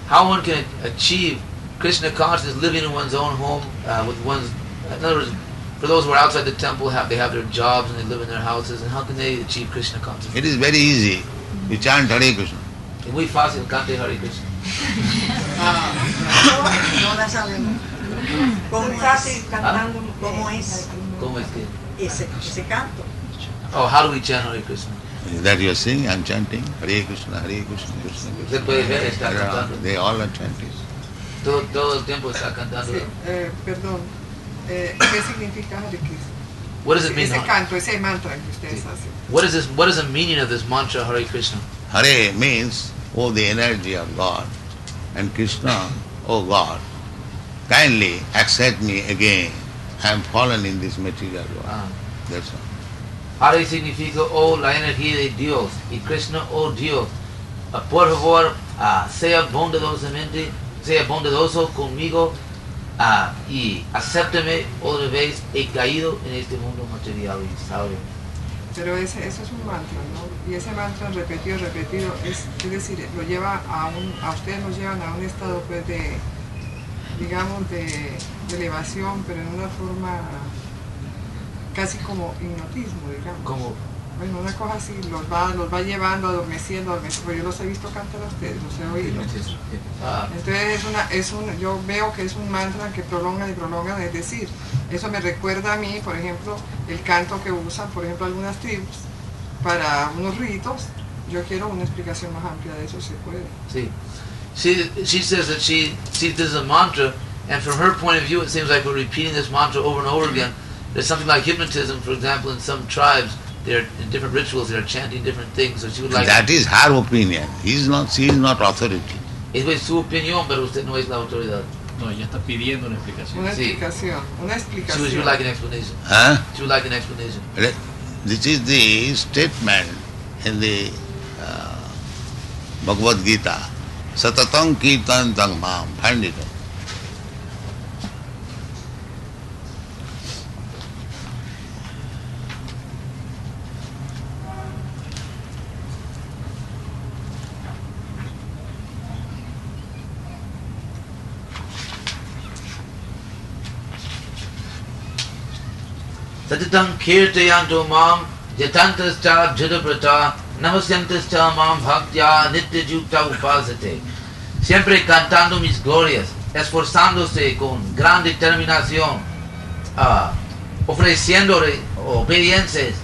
A: how one can achieve Krishna consciousness living in one's own home with one's. In other words, for those who are outside the temple, they have their jobs and they live in their houses, and how can they achieve Krishna consciousness?
B: It is very easy. You chant Hare Krishna.
A: Es muy fácil, cante Hare Krishna.
H: No la sabemos. ¿Cómo
F: Fácil
H: es?
F: cantando.
H: ¿Cómo es
A: ¿Cómo es que?
H: ese canto?
A: Oh, how do we chant Hare Krishna?
B: That you are saying, I am chanting Hare Krishna, Hare Krishna, Krishna
A: Usted
B: Krishna.
A: puede ver, está
B: They are-
A: cantando.
B: They all are chanting.
A: Todo el tiempo está cantando.
I: Sí, perdón, ¿qué significa Hare Krishna?
A: What does it mean?
I: Ese canto, ese mantra que ustedes hacen.
A: What is the meaning of this mantra Hare Krishna?
B: Hare means, oh, the energy of God. And Krishna, oh God, kindly accept me again. I am fallen in this material world.
A: Ah.
B: That's all.
A: Hare significa oh la energía de Dios y Krishna oh Dios. Por favor, sea bondadoso conmigo y acéptame otra vez. He caído en este mundo materializado.
I: Pero eso es un mantra, ¿no? Y ese mantra repetido, es decir, lo lleva a ustedes nos llevan a un estado pues de, digamos, de elevación, pero en una forma casi como hipnotismo, digamos.
A: Como
I: Bueno, una cosa así, los va llevando, adormeciendo, pero yo los he visto cantar a ustedes, los he oído. Entonces yo veo que es un mantra que prolonga y prolonga, es decir, eso me recuerda a mí, por ejemplo, el canto que usan, por ejemplo, algunas tribus para unos ritos. Yo quiero una explicación más amplia de eso, si puede.
A: sí. She says that she sees this as a mantra, and from her point of view, it seems like we're repeating this mantra over and over again. There's something like hypnotism, for example, in some tribes. They're in different rituals. They're chanting different things. So she would like.
B: That is her opinion. She is not authority.
A: Es su opinión, pero usted no es la autoridad.
E: No, ella está pidiendo una explicación.
I: Una
A: Sí.
I: explicación, una
A: She
I: explicación.
A: would like an explanation.
B: Huh?
A: She would like an explanation.
B: This is the statement in the Bhagavad Gita. Satatam kirtan tang mam. Find it.
A: Satitam kirtayanto mam jatantascha judaprata namasyantascha mam bhaktya nityajukta upasate. Siempre cantando mis glorias, esforzándose con gran determinación, ofreciéndole obediencias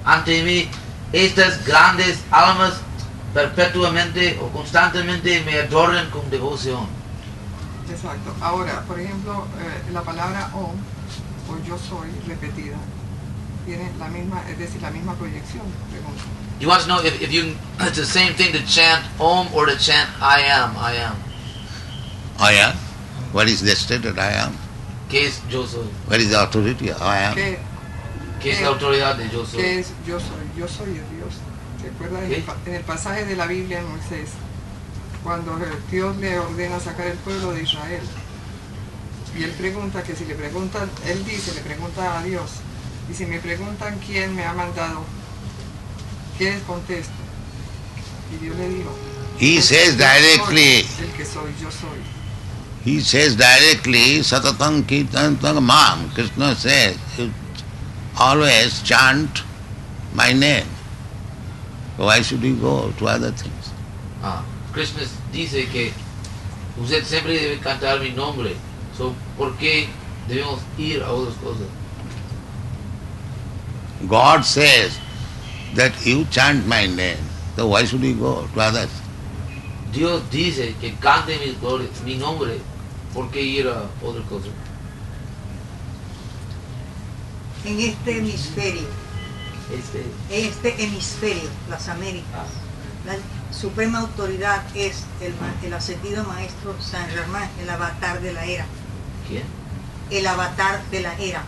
A: ante mí. Estas grandes almas perpetuamente o constantemente me adoran con devoción.
I: Exacto. Ahora, por ejemplo, la palabra Om o yo soy repetida tiene la misma, es decir, la misma proyección. Pregunto.
A: You want to know if you it's the same thing to chant Om or to chant I am, I am.
B: I am. What is the stated I am?
A: ¿Qué es yo soy?
B: What is the authority? I am.
A: ¿Qué es la autoridad de yo soy?
I: ¿Qué es yo soy? Yo soy el Dios. ¿Se acuerda en el pasaje de la Biblia en Moisés? Cuando Dios le ordena sacar el pueblo de Israel. Y él pregunta que si le preguntan, él dice, le pregunta a Dios, y si me preguntan quién me ha mandado, ¿qué les contesto? Y Dios le dijo,
B: He says directly,
I: el que soy, yo soy.
B: he says directly, Satatam kirtan tang mam. Krishna says, you always chant my name. Why should you go to other things?
A: Krishna dice que usted siempre debe cantar mi nombre. So, ¿por qué debemos ir a otras cosas?
B: God says that you chant my name. So why should you go to others?
A: Dios dice que cante mi nombre. ¿Por qué ir a otras cosas?
H: en este hemisferio, las Américas, la suprema autoridad es el ascendido maestro Saint Germain, el avatar de la era.
A: ¿Quién?
H: El avatar de la era,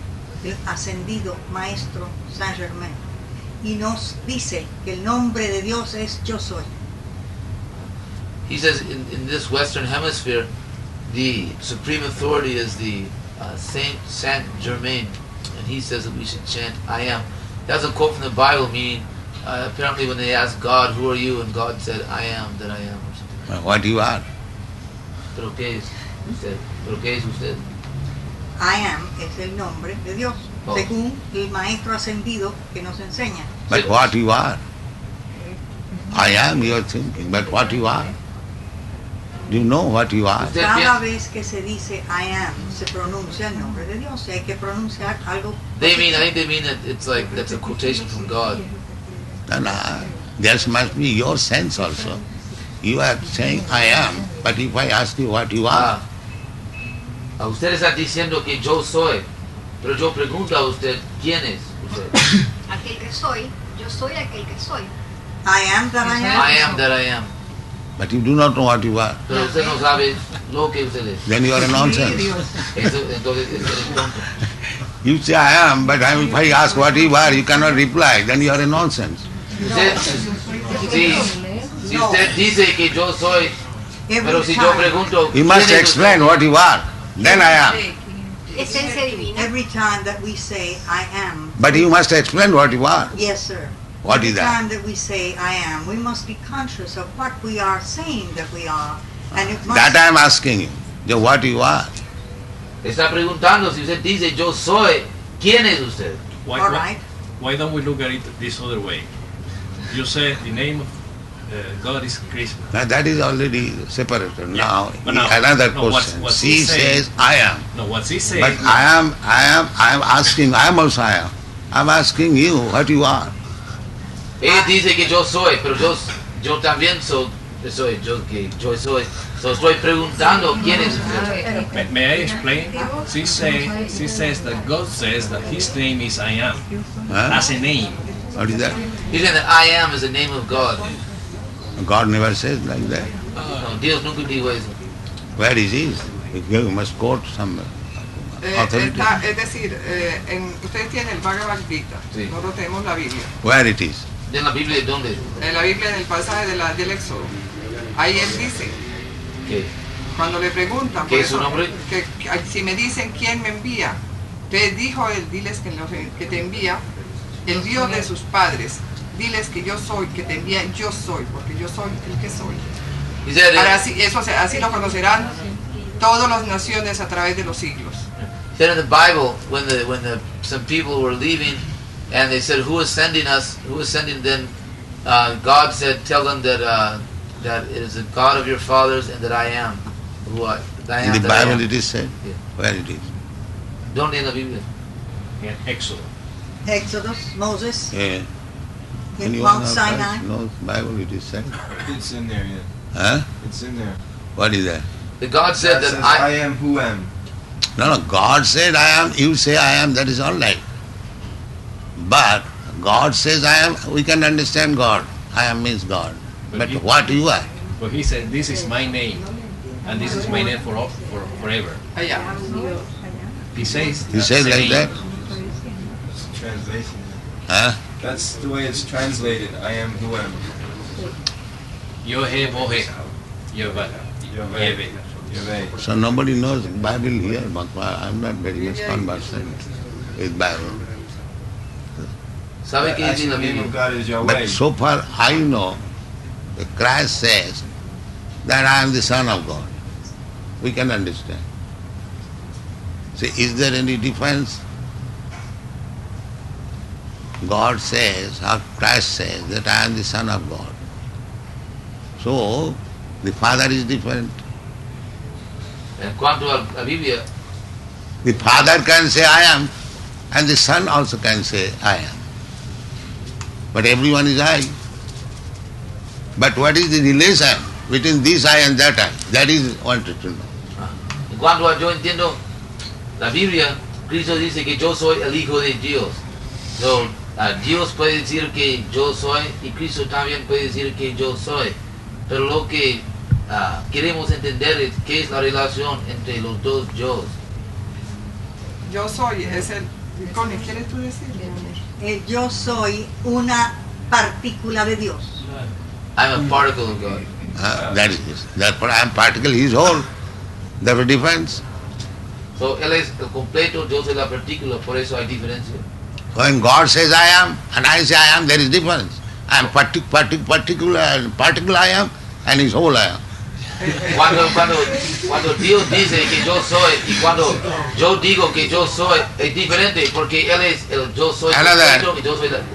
H: el ascendido maestro Saint Germain. Y nos dice que el nombre de Dios es Yo Soy.
A: He says in this Western Hemisphere, the supreme authority is the Saint Germain, and he says that we should chant I am. That's a quote from the Bible, meaning apparently when they asked God, who are you? And God said, I am that I am. Or something.
B: What you are?
A: ¿Pero qué es usted? ¿Pero qué es usted?
H: I am es el nombre de Dios,
A: Oh.
H: según el maestro ascendido que nos enseña.
B: But what you are? I am, you are thinking, but what you are? Do you know what you are?
A: Usted
H: Cada
A: piensa-
H: vez que se dice I am, se pronuncia el nombre de Dios. Y hay que pronunciar algo.
A: I think they mean that it's like, that's a quotation from God.
B: No, no, there must be your sense also. You are saying I am, but if I ask you what you are,
A: Usted está diciendo que yo soy, pero yo pregunto a usted, ¿quién es usted?
J: Aquel que soy, yo soy aquel que soy.
H: I am that I am.
A: I am that I am.
B: but you do not know what you are,
A: Pero usted no sabe lo que usted es.
B: then you are a nonsense.
A: Entonces es tonto.
B: You say I am, but if I ask what you are, you cannot reply, then you are a nonsense.
A: Si usted dice que yo soy, pero si yo pregunto,
B: You must
A: ¿quién es
B: explain
A: usted?
B: what you are, then I am.
J: Esencia divina.
H: Every time that we say I am,
B: But you must explain what you are.
H: yes sir.
B: What
H: Every
B: is that?
H: time that we say I am, we must be conscious of what we are saying that we are. And it must
B: That I am asking you, the what you are.
A: Está preguntando si usted dice yo soy, ¿quién es usted?
H: all right.
K: Why don't we look at it this other way? You say the name of God is Krishna.
B: Now that is already separated.
K: Yeah.
B: Now,
K: But now-
B: another
K: no, what's-
B: question.
K: what's
B: She
K: he saying?
B: says I am.
K: No, what's he saying?
B: But I am asking, I am also I am. I am asking you what you are.
A: Ella dice que yo soy, pero yo también soy, yo soy. So estoy preguntando quién es usted.
K: May I explain? She says that God says that His name is I am,
B: Huh?
K: as a name.
B: What is that?
A: He said that I am is the name of God.
B: God never says like that.
A: No, Dios nunca dijo eso.
B: Where is it? You must quote some authority.
I: Es decir, ustedes tienen el Bhagavad Gita,
A: Sí.
I: nosotros tenemos la Biblia.
B: Where it is?
A: ¿De la Biblia dónde?
I: En la Biblia, en el pasaje del Éxodo, ahí él dice,
A: ¿Qué?
I: cuando le preguntan,
A: ¿Qué
I: por
A: es su
I: eso,
A: nombre?
I: que si me dicen quién me envía, entonces dijo él, diles que te envía el Dios de sus padres, diles que yo soy, que te envía yo soy, porque yo soy el que soy.
A: He said,
I: Ahora, así lo conocerán todas las naciones a través de los siglos.
A: he said in the Bible when some people were leaving and they said who is sending us? Who is sending them? God said, tell them that it is the God of your fathers and that I am. Who I am.
B: In the
A: that I
B: Bible
A: am.
B: it is said.
A: Yeah.
B: Where it is?
A: ¿Dónde en la Biblia?
K: In Exodus.
H: Exodus, Moses,
B: Yeah.
H: in
B: Anyone
H: Mount
B: else
H: Sinai.
B: knows Bible it is said?
D: It's in there, yeah.
B: Huh?
D: It's in there.
B: What is that?
A: That God said
D: That
A: that
D: says, I am who am.
B: No, God said I am, you say I am, that is all right. But God says I am, we can understand God. I am means God. But
K: he-
B: what you are?
K: But He said, "This is my name, and this is my name for forever."
I: Allá.
K: He says.
B: You say
K: that's a
B: like that?
K: name.
D: It's translation.
B: Huh?
D: That's the way it's translated. I am who am.
K: Yohe bohe, Yehova, Yehve.
D: Yahweh.
B: So nobody knows Bible here, but I'm not very much conversant with Bible.
A: ¿Sabe qué dice
D: Actually,
A: la
D: the name of
A: Biblia?
D: God is Yahweh.
B: But so far I know, the Christ says that I am the Son of God. We can understand. See, is there any difference? God says, or Christ says that I am the Son of God. So, the Father is different.
A: En cuanto a la Biblia,
B: The Father can say I am, and the Son also can say I am. But everyone is I. But what is the relation between this I and that I? That is wanted to know.
A: en cuanto a yo entiendo la Biblia, Cristo dice que yo soy el Hijo de Dios. So, Dios puede decir que yo soy y Cristo también puede decir que yo soy. Pero lo que queremos entender es qué es la relación entre los dos yo.
I: Yo soy, es el... Connie, ¿quieres tú decir?
H: El yo soy una partícula de Dios.
A: I'm a particle of God.
B: That is, therefore I am particle, he is whole. Therefore difference.
A: So, él es el completo, yo soy la partícula, por eso hay diferencia.
B: When God says I am and I say I am, there is difference. I am particular I am and his whole I am.
A: Cuando Dios dice que yo soy y cuando yo digo que yo soy es diferente porque él es el yo soy completo y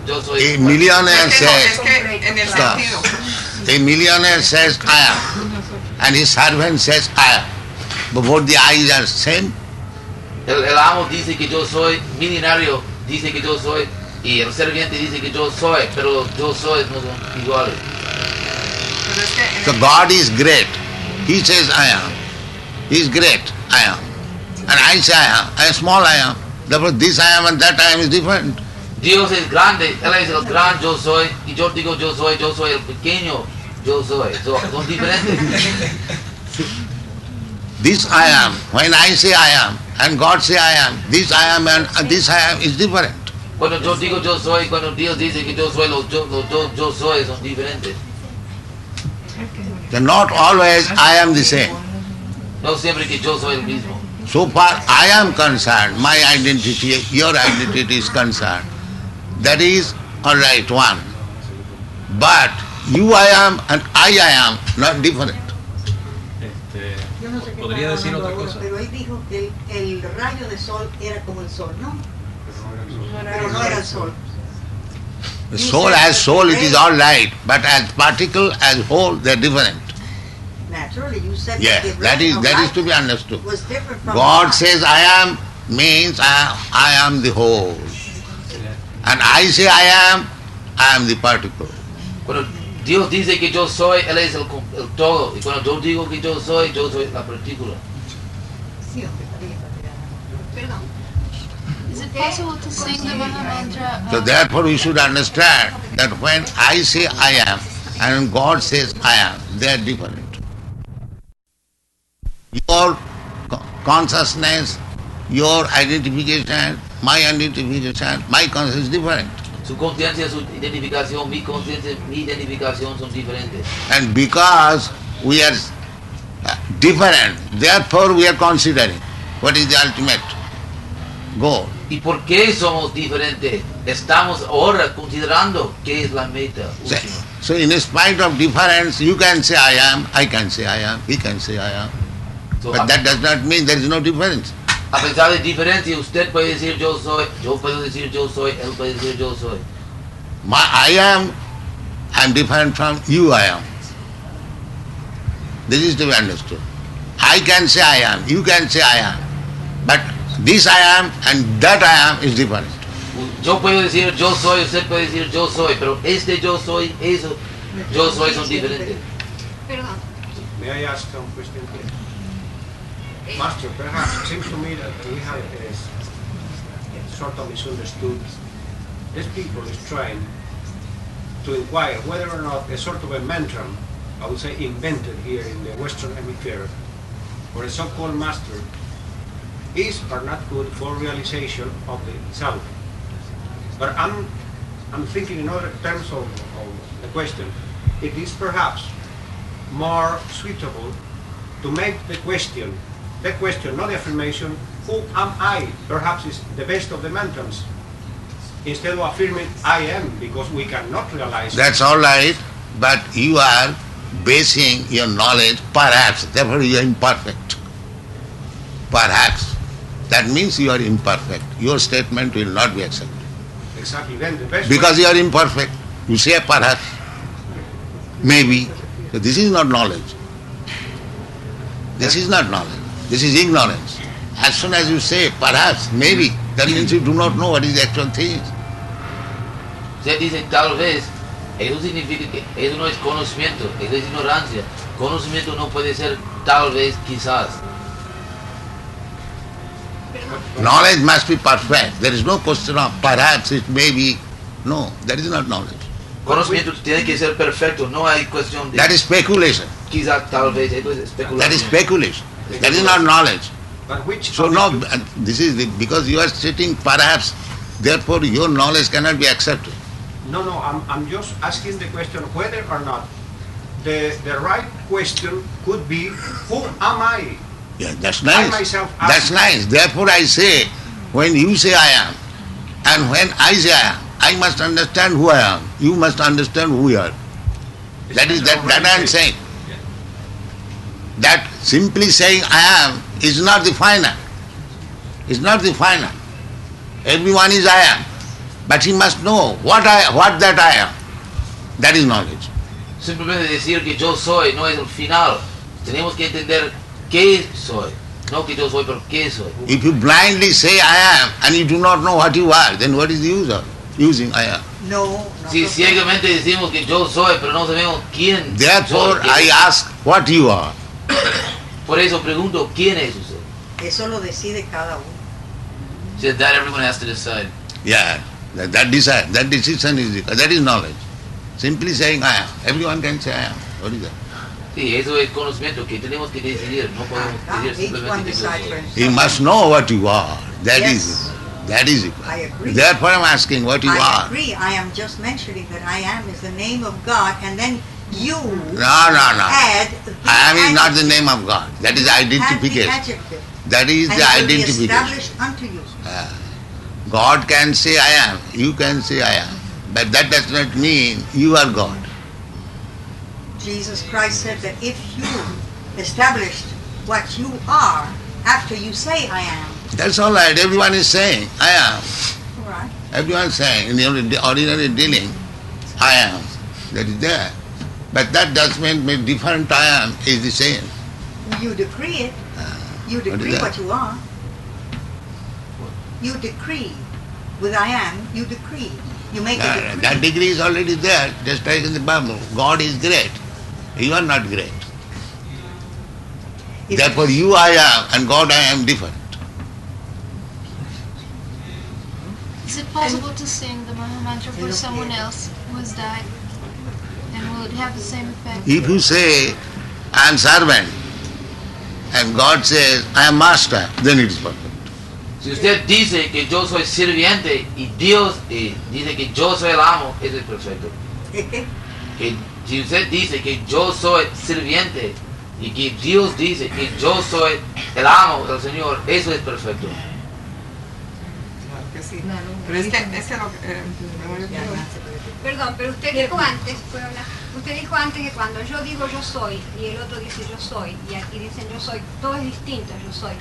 A: yo soy
B: a millionaire says,
I: es que en el
B: stop.
I: sentido.
B: A millionaire says I am and his servant says I am. But both the eyes are same.
A: El amo dice que yo soy, millonario dice que yo soy y el serviente dice que yo soy, pero yo soy no son iguales.
I: Pero es que
B: So God is great. He says I am. He is great, I am. And I say I am small I am. Therefore this I am and that I am is different.
A: Dios es grande, él es el gran yo soy y yo digo yo soy el pequeño yo soy. Son diferentes.
B: This I am, when I say I am and God say I am, this I am and this I am is different.
A: Cuando yo digo yo soy, cuando Dios dice que yo soy, los yo soy son diferentes.
B: So not always I am the same.
A: No siempre que yo soy el mismo.
B: So far I am concerned, my identity, your identity is concerned. That is all right, one. But you I am and I am not different.
E: ¿Podría decir otra cosa?
H: Pero él dijo que el rayo de sol era como el sol, ¿no? Pero no era el sol.
B: The soul as soul it is all right, but as particle, as whole, they are different.
H: Naturally, you said
B: Yes,
H: that the
B: that
H: ray
B: is to be understood.
H: was different from
B: God
H: the
B: says I am means I am the whole. And I say I am the particle.
A: Cuando Dios dice que yo soy, él es el todo. Y cuando yo digo que yo soy la partícula.
J: Perdón.
L: Is it possible to sing the Maha Mantra?
B: So therefore we should understand that when I say I am and God says I am, they are different. Your consciousness, your identification, my identification, my consciousness is different.
A: Su conciencia, su identificación, mi conciencia, mi identificación son diferentes.
B: And because we are different, therefore we are considering what is the ultimate goal.
A: ¿Y por qué somos diferentes? Estamos ahora considerando qué es la meta última.
B: So in spite of difference, you can say I am, I can say I am, he can say I am.
A: So,
B: But that does not mean there is no difference.
A: A pesar de diferencia, usted puede decir yo soy, yo puedo decir yo soy, él puede decir yo soy.
B: I am different from you I am. This is to be understood. I can say I am, you can say I am. But this I am and that I am is different.
A: Yo puedo decir yo soy, usted puede decir yo soy, pero este yo soy, eso, yo soy son diferentes.
J: Perdón.
M: May I ask some question, please? Master, perhaps it seems to me that we have sort of misunderstood. This people is trying to inquire whether or not a sort of a mantra, I would say invented here in the Western Hemisphere, or a so-called master, is or not good for realization of the self. But I'm thinking in other terms of the question. It is perhaps more suitable to make the question, not the affirmation, who am I? Perhaps is the best of the mantras. Instead of affirming I am, because we cannot realize.
B: That's all right, but you are basing your knowledge, perhaps, therefore you are imperfect. Perhaps. That means you are imperfect. Your statement will not be accepted.
M: Exactly, then the best
B: Because you are imperfect. You say perhaps, maybe. So this is not knowledge. This is not knowledge. This is ignorance. As soon as you say perhaps, maybe, that means you do not know what is the actual thing.
A: Usted dice tal vez, eso significa que eso no es conocimiento, eso es ignorancia. Conocimiento no puede ser tal vez, quizás.
B: Knowledge must be perfect. There is no question of perhaps it may be. No, that is not knowledge.
A: Conocimiento tiene que ser perfecto, no hay cuestión de...
B: That is speculation.
A: Quizá, tal vez, eso es especulación.
B: That is speculation. That is not knowledge.
M: But which
B: So no, this is because you are sitting perhaps, therefore your knowledge cannot be accepted.
M: No, I'm just asking the question whether or not the right question could be, who am I?
B: Yeah, that's nice.
M: I myself
B: That's
M: ask.
B: nice. Therefore I say, when you say I am, and when I say I am, I must understand who I am. You must understand who you are. That I am saying. That simply saying I am is not the final. It's not the final. Everyone is I am. But he must know what that I am. That is knowledge.
A: Simplemente decir que yo soy no es el final. Tenemos que entender qué soy. No que yo soy, pero qué soy.
B: If you blindly say I am and you do not know what you are, then what is the use of using I am?
H: No.
A: Si ciegamente decimos que yo soy, pero no sabemos quién
B: Therefore
A: soy.
B: I ask what you are.
A: Por eso pregunto, ¿quién es usted?
H: Eso lo decide cada uno.
A: He said that everyone has to decide.
B: Yeah, that decision is knowledge. Simply saying I am. Everyone can say I am. What is that?
A: Sí, eso es conocimiento que tenemos que decidir. No podemos decir simplemente que yo soy.
B: You must know what you are. That is
H: Yes.
B: it. That is it.
H: I agree.
B: Therefore I am asking what you
H: I
B: are.
H: agree. I am just mentioning that I am is the name of God, and then you
B: No.
H: add the
B: I am is not the
H: adjective.
B: name of God. That is
H: Add the
B: identification.
H: adjective.
B: That is
H: And
B: the
H: it will be
B: identification.
H: established unto you.
B: God can say I am. You can say I am. But that does not mean you are God.
H: Jesus Christ said that if you established what you are after you say I am,
B: That's all right. Everyone is saying I am.
H: all right,
B: Everyone is saying in the ordinary dealing I am. That is there. But that does mean different I am is the same.
H: you decree it. You
B: what is
H: decree
B: that?
H: what you are. You decree. With I am, you decree. You make a decree.
B: That degree is already there, just like in the Bible. God is great. You are not great.
H: If
B: Therefore you I am and God I am different.
L: Is it possible to sing the Maha Mantra for someone else who has died? And will it have the same effect?
B: If you say I am servant and God says I am master, then it is perfect.
A: Si usted dice que yo soy sirviente y Dios dice que yo soy el amo, eso es perfecto. Que si usted dice que yo soy sirviente y que Dios dice que yo soy el amo del Señor, eso es perfecto.
I: Claro que sí. Pero ese es lo que...
J: Perdón, pero usted dijo antes, ¿puedo hablar? Usted dijo antes que cuando yo digo yo soy y el otro dice yo soy y aquí dicen yo soy, todo es distinto, yo soy.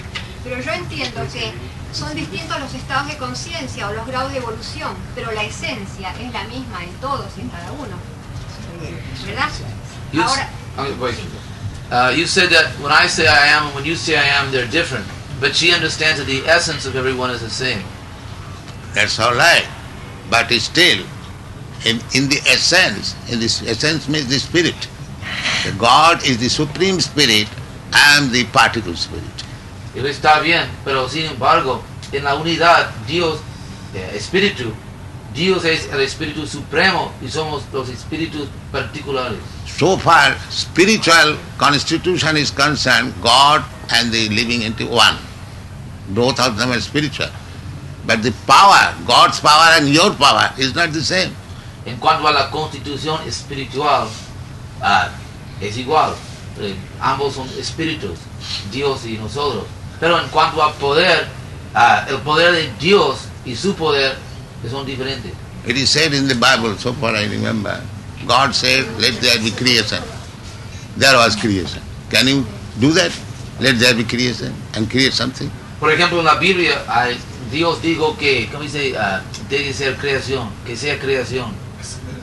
J: Pero yo entiendo que son distintos los estados de conciencia o los grados de evolución, pero la esencia es la misma en todos y en cada uno. ¿Verdad?
A: You,
J: Ahora,
A: wait. You said that when I say I am and when you say I am, they're different. But she understands that the essence of everyone is the same.
B: That's all right. But still, in the essence means the spirit. The God is the supreme spirit, I am the particle spirit.
A: Eso está bien, pero sin embargo, en la unidad, Dios, espíritu, Dios es el espíritu supremo y somos los espíritus particulares.
B: So far, spiritual constitution is concerned, God and the living entity one. Both of them are spiritual. But the power, God's power and your power is not the same.
A: En cuanto a la constitución espiritual, es igual. Ambos son espíritus, Dios y nosotros. Pero en cuanto a poder, el poder de Dios y su poder son diferentes.
B: It is said in the Bible, so far I remember, God said, let there be creation. There was creation. Can you do that? Let there be creation and create something.
A: Por ejemplo, en la Biblia, Dios dijo que, ¿cómo dice? Debe ser creación, que sea creación.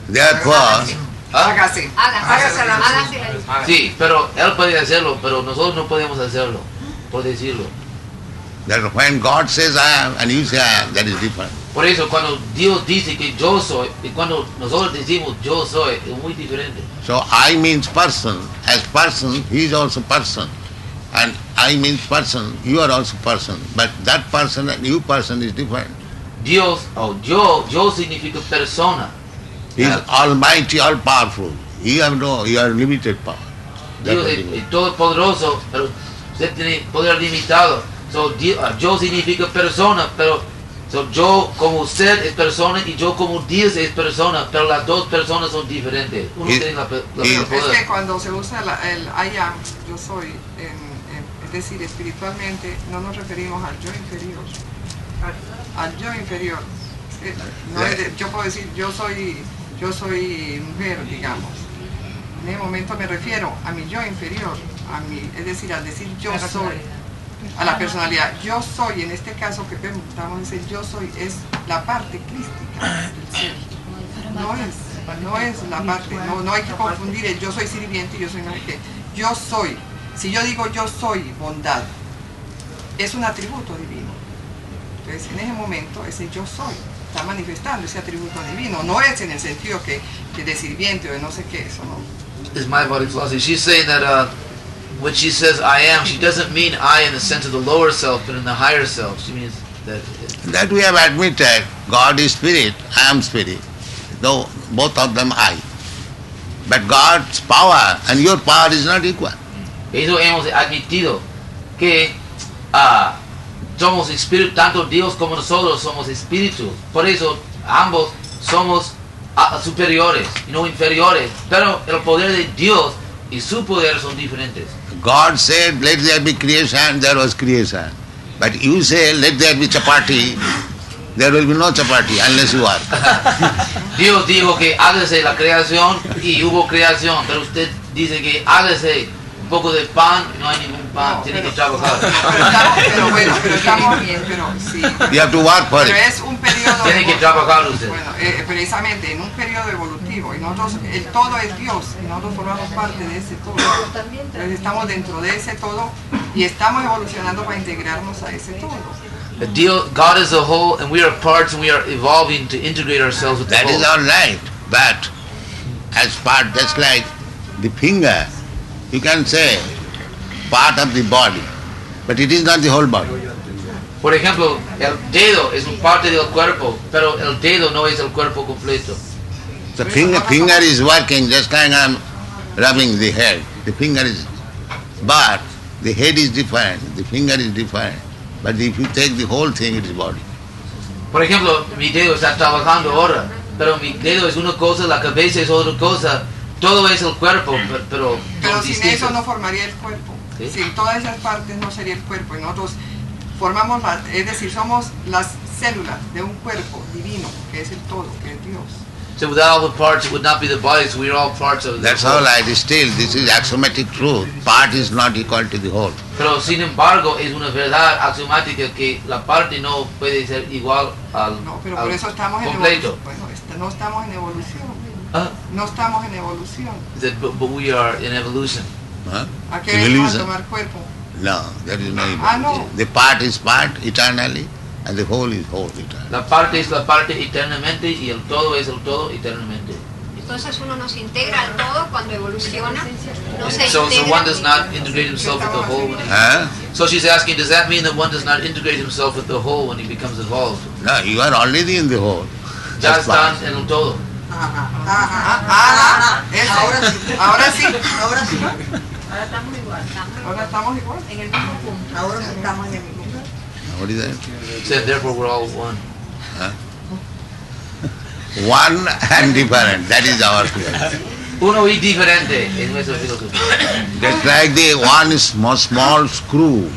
B: Therefore,
I: Hágase.
J: hágase la luz.
A: Sí, pero Él puede hacerlo, pero nosotros no podemos hacerlo, por decirlo.
B: that when God says I am and you say I am, that is different.
A: Por eso, cuando Dios dice que yo soy, y cuando nosotros decimos yo soy, es muy diferente.
B: So I means person. As person, he is also person. And I means person, you are also person, but that person and you person is different.
A: Dios, yo significa persona.
B: He is almighty, all powerful. You are limited power.
A: Dios es todopoderoso, pero usted tiene poder limitado. So, yo significa persona, pero yo como usted es persona y yo como Dios es persona, pero las dos personas son diferentes. Uno tiene la poder.
I: Es que cuando se usa el I am, yo soy, es decir, espiritualmente, no nos referimos al yo inferior. Al yo inferior. Yo puedo decir, yo soy mujer, digamos. En ese momento me refiero a mi yo inferior, es decir, al decir yo soy, a la personalidad. Yo soy, en este caso que estamos diciendo, yo soy, es la parte crística del ser. No es la parte, no hay que confundir el yo soy sirviente y yo soy no sé qué. Yo soy, si yo digo yo soy bondad, es un atributo divino. Entonces, en ese momento, ese yo soy está manifestando ese atributo divino. No es en el sentido que de sirviente o de no sé qué, eso no.
A: Is my body philosophy. She's saying that when she says I am, she doesn't mean I in the sense of the lower self, but in the higher self. She means that...
B: That we have admitted, God is spirit, I am spirit. Though both of them I. But God's power and your power is not equal.
A: Eso hemos admitido que somos espíritu, tanto Dios como nosotros somos espíritus. Por eso ambos somos superiores y no inferiores. Pero el poder de Dios y su poder son diferentes.
B: God said, let there be creation, there was creation. But you say, let there be chapati, there will be no chapati unless you are.
A: Dios dijo que hágase la creación y hubo creación, pero usted dice que hágase un poco de pan, no hay ningún pan,
I: No,
A: tiene que trabajar.
I: Pero sí.
B: You have to work for
I: Pero
B: it.
I: es un periodo.
A: Tiene que trabajar usted.
I: Bueno, precisamente en un periodo evolutivo, y nosotros, el todo es Dios, y nosotros formamos parte de ese todo. Entonces estamos dentro de ese todo y estamos evolucionando para integrarnos a ese todo.
A: God is a whole, and we are parts, and we are evolving to integrate ourselves with the
B: That
A: whole.
B: is all right, but as part, just like the finger, you can say part of the body, but it is not the whole body.
A: Por ejemplo, el dedo es una parte del cuerpo, pero el dedo no es el cuerpo completo.
B: The finger is working just like I'm rubbing the head. The finger is, but the head is different, the finger is different. But if you take the whole thing, it is body.
A: Por ejemplo, mi dedo está trabajando ahora, pero mi dedo es una cosa, la cabeza es otra cosa, todo es el cuerpo, pero
I: sin
A: distintos.
I: eso no formaría el cuerpo.
A: ¿Sí?
I: Sin todas esas partes no sería el cuerpo. Y nosotros formamos, es decir, somos las células de un cuerpo divino, que es el todo, que es Dios.
A: So without all the parts, it would not be the body, so we are all parts of the
B: That's
A: whole.
B: all right. Still, this is axiomatic truth. Part is not equal to the whole.
A: Pero sin embargo, es una verdad axiomática que la parte no puede ser igual al,
I: Pero
A: al
I: por eso estamos
A: completo.
I: en evolución. Bueno, no estamos en evolución.
A: Ah.
I: No estamos en evolución.
A: But we are in evolution.
B: Huh?
I: ¿A qué venimos a
B: Evolution?
I: tomar cuerpo?
B: No, there is no evolution.
I: Ah, no.
B: The part is part eternally, and the whole is whole eternally.
A: La parte es la parte eternamente y el todo es el todo eternamente.
J: Entonces uno no se integra al todo cuando evoluciona, no se
A: So
J: integra.
A: one does not integrate himself with the whole. When he,
B: Huh?
A: So she's asking, does that mean that one does not integrate himself with the whole when he becomes evolved?
B: No, you are already in the whole.
A: Ya
B: That's part.
A: están en el todo.
I: Eso.
H: Ahora sí.
I: Ahora sí.
H: Ahora sí.
F: Ahora estamos igual.
I: Ahora estamos igual.
F: En el mismo punto.
H: Ahora estamos en el mismo lugar.
B: What is that?
A: Said therefore we're all one.
B: Huh? One and different. That is our philosophy.
A: Uno y diferente en nuestra filosofía.
B: Just like the one small screw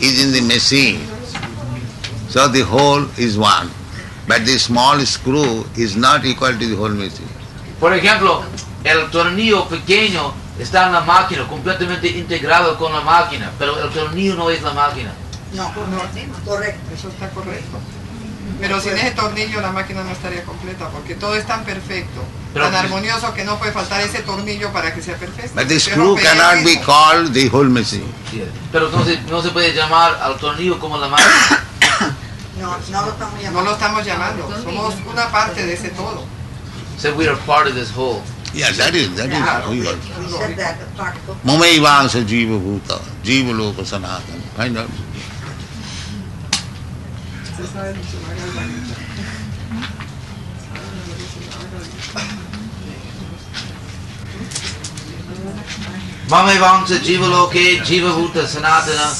B: is in the machine, so the whole is one. But the small screw is not equal to the whole machine.
A: Por ejemplo, el tornillo pequeño está en la máquina, completamente integrado con la máquina, pero el tornillo no es la máquina.
H: No, correcto.
I: Eso está correcto. Pero sin ese tornillo la máquina no estaría completa, porque todo es tan perfecto,
A: Pero
I: tan
A: pues-
I: armonioso que no puede faltar ese tornillo para que sea perfecto.
B: But the
I: Se
B: screw
I: rompería
B: cannot
I: el
B: be
I: mismo.
B: called the whole machine.
A: Pero no se puede llamar al tornillo como la máquina.
H: No, no lo estamos
I: No
H: llamando.
I: lo estamos llamando, somos una parte de ese todo.
A: So we are part of this whole.
B: Yes, that is.
I: Yeah.
B: We got.
H: He said that at Bhakta.
B: Mamaivansa jiva bhuta, jiva loka sanatan. Find out.
I: Usted sabe mucho más de la Gita.
A: Mamaivansa jivaloke jivabhuta sanatana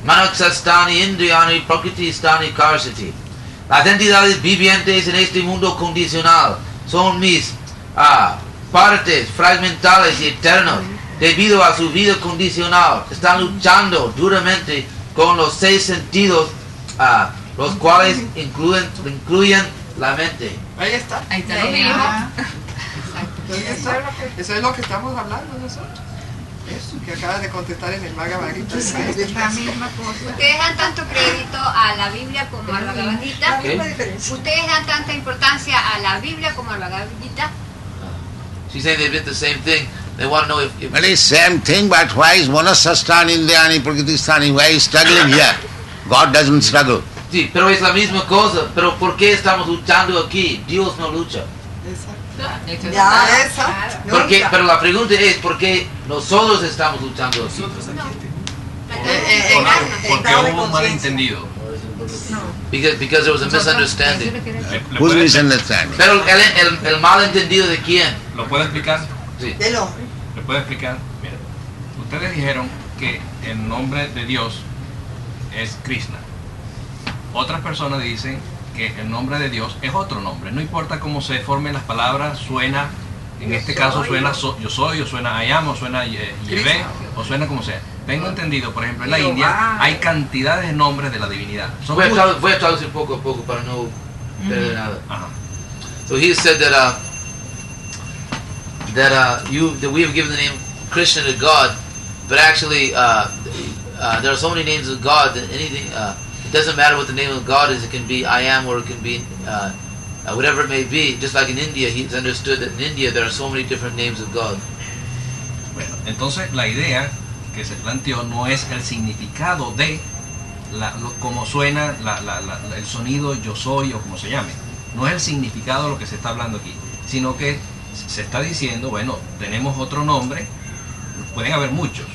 A: manaksastani indriyani prakriti-stani karsati. Las entidades vivientes en este mundo condicional son mis partes fragmentales y eternos. Debido a su vida condicional, están luchando duramente con los 6 sentidos, los cuales incluyen la mente.
I: Ahí está.
F: Ahí está lo mismo.
I: Ahí está. Eso es lo que estamos hablando nosotros. Eso que acabas de contestar en el Bhagavad Gita.
L: Es la misma cosa.
J: Ustedes dan tanto crédito a la Biblia como a la Bhagavad Gita. Ustedes dan tanta importancia a la Biblia como a la Bhagavad Gita.
A: She's saying they did the same thing. They want to know if
B: Well, it's same thing, but why is Manasastani, Indriyani, Prakriti-stani? Why is struggling here? God doesn't struggle.
A: sí, pero es la misma cosa. Pero ¿por qué estamos luchando aquí? Dios no lucha.
I: Exacto.
H: Ya,
I: Exacto.
A: Porque, pero la pregunta es ¿por qué nosotros estamos luchando aquí?
E: Porque hubo un malentendido.
A: Because there was a misunderstanding.
B: Who's misunderstanding?
A: Pero el malentendido de quién?
E: ¿Lo puedo explicar?
A: Sí.
H: Del hombre.
E: ¿Lo puedo explicar? Mira, ustedes dijeron que el nombre de Dios es Krishna. Otras personas dicen que el nombre de Dios es otro nombre. No importa cómo se formen las palabras, suena, en este caso suena yo soy, o suena I am, o suena Yevé, o suena como sea. Tengo entendido, por ejemplo, en la India hay cantidades de nombres de la divinidad. Son
A: Voy
E: muchos.
A: a traducir poco a poco para no perder nada.
E: Ajá.
A: So he said that that we have given the name Krishna to God, but actually there are so many names of God that anything it doesn't matter what the name of God is. It can be I am, or it can be whatever it may be. Just like in India, he's understood that in India there are so many different names of God.
E: Bueno, entonces la idea que se planteó no es el significado de cómo suena el sonido yo soy o como se llame. No es el significado de lo que se está hablando aquí, sino que se está diciendo, bueno, tenemos otro nombre, pueden haber muchos.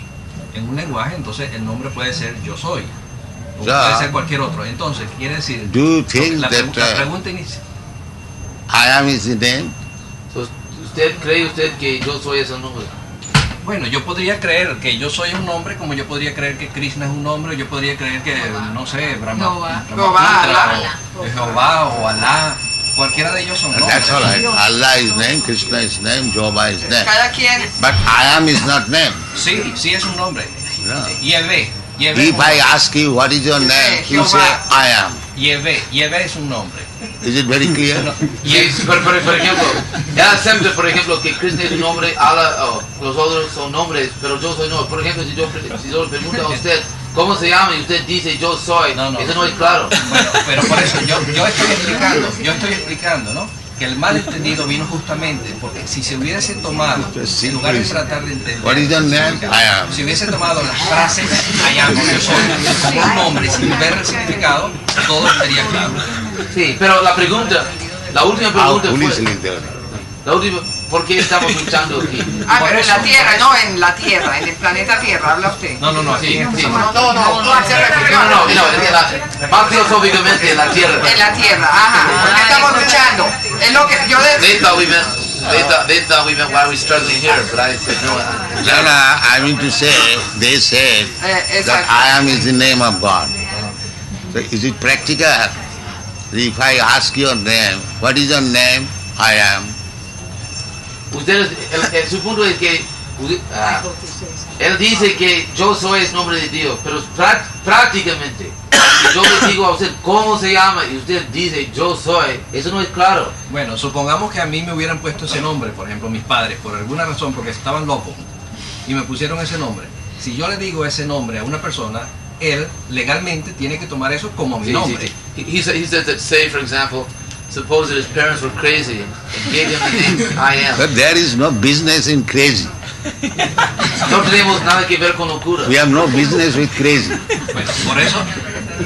E: En un lenguaje, entonces el nombre puede ser yo soy, o puede ser cualquier otro. Entonces, quiere decir,
B: Do you think
E: la
B: that
E: pregunta inicia.
B: I am is the name?
A: So, ¿Cree usted que yo soy ese nombre?
E: Bueno, yo podría creer que yo soy un nombre, como yo podría creer que Krishna es un nombre, yo podría creer que, no sé, Brahmaputra, o Jehová, o Alá, cualquiera de ellos son
B: And
E: nombres.
B: that's all right. Allah is name, Krishna is name, Jehovah is name.
I: Cada quien.
B: But I am is not name.
E: Sí, sí es un nombre.
B: No.
E: Yevé.
B: If I ask you what is your name, you say I am.
E: Yevé es un nombre.
B: Is it very clear?
A: Sí, por ejemplo, él acepta, por ejemplo, que Krishna es un nombre, Allah, los otros son nombres, pero yo soy no. Por ejemplo, si yo le pregunto a usted cómo se llama y usted dice yo soy, eso no es claro.
E: Bueno, pero por eso yo estoy explicando, ¿no? Que el malentendido vino justamente porque si se hubiese tomado, en lugar de tratar de entender,
B: What is your name? I am.
E: si hubiese tomado las frases I am, yo soy, como un nombre sin ver el significado, todo estaría claro.
A: Sí, pero la última
B: How
A: pregunta
B: foolishly
A: fue,
B: they are.
A: la última, ¿por qué estamos luchando aquí?
I: Ah,
E: Por
I: pero en
E: eso,
I: la Tierra, no en la Tierra, en el planeta Tierra, habla usted.
E: No,
A: Sí, sí.
I: No, se refirió
A: Más filosóficamente en la Tierra.
I: en la Tierra, ajá. ¿Por qué estamos luchando? Es lo que yo
A: They thought we meant why we're struggling here, but I said no.
B: No, no, I mean to say, they said that I am is the name of God. So is it practical? If I ask your name, what is your name? I am.
A: Ustedes, su punto es que él dice que yo soy es nombre de Dios, pero prácticamente, si yo le digo a usted cómo se llama y usted dice yo soy, eso no es claro.
E: Bueno, supongamos que a mí me hubieran puesto ese nombre, por ejemplo, mis padres, por alguna razón, porque estaban locos, y me pusieron ese nombre. Si yo le digo ese nombre a una persona, él legalmente tiene que tomar eso como mi nombre.
A: He says that, say for example, suppose that his parents were crazy and gave him the name I am.
B: But there is no business in crazy.
A: No tenemos nada que ver con locura.
B: We have no business with crazy.
E: Bueno,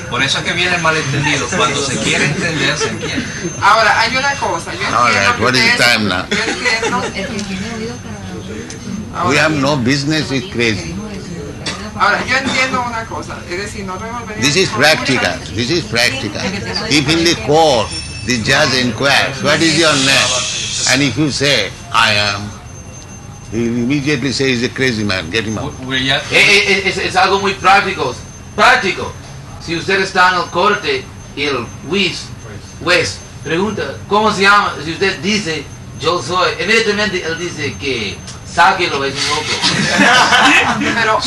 E: por eso es que viene el malentendido. Cuando se quiere entender, se entiende.
I: Ahora, hay una cosa, yo
B: All
I: entiendo
B: right,
I: que
B: what is the
I: ustedes-
B: time now?
I: yo entiendo
B: We have no business with crazy.
I: Ahora, yo entiendo una cosa, es decir, nosotros hemos venido...
B: This is practical. This is practical. If in the court the judge inquires, what is your name? And if you say, I am, he will immediately say, he's a crazy man, get him out.
A: Es algo muy práctico. Práctico. Si usted está en el corte y el juez pregunta, ¿cómo se llama? Si usted dice, yo soy, inmediatamente él dice que sáquelo, es un loco.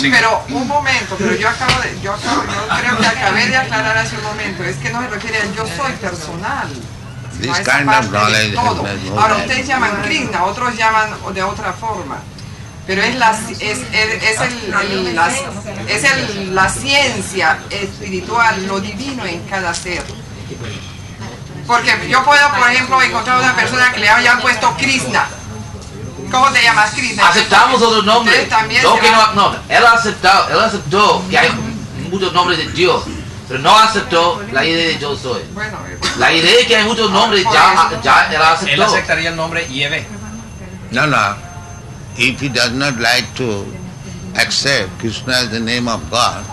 I: Pero un momento, pero yo creo que acabé de aclarar hace un momento, es que no se refiere al yo soy personal.
B: This kind of knowledge
I: todo.
B: has no
I: Ahora
B: value.
I: ustedes llaman Krishna, otros llaman de otra forma. Pero es la ciencia espiritual, lo divino en cada ser. Porque yo puedo, por ejemplo, encontrar una persona que le hayan puesto Krishna. ¿Cómo te llamas, Krishna?
A: Aceptamos otros nombres. Él aceptó que hay muchos nombres de Dios, pero no aceptó la idea de yo soy. La idea de que hay muchos nombres ya él aceptó.
E: Él aceptaría el nombre Yeve.
B: No. If he does not like to accept Krishna as the name of God,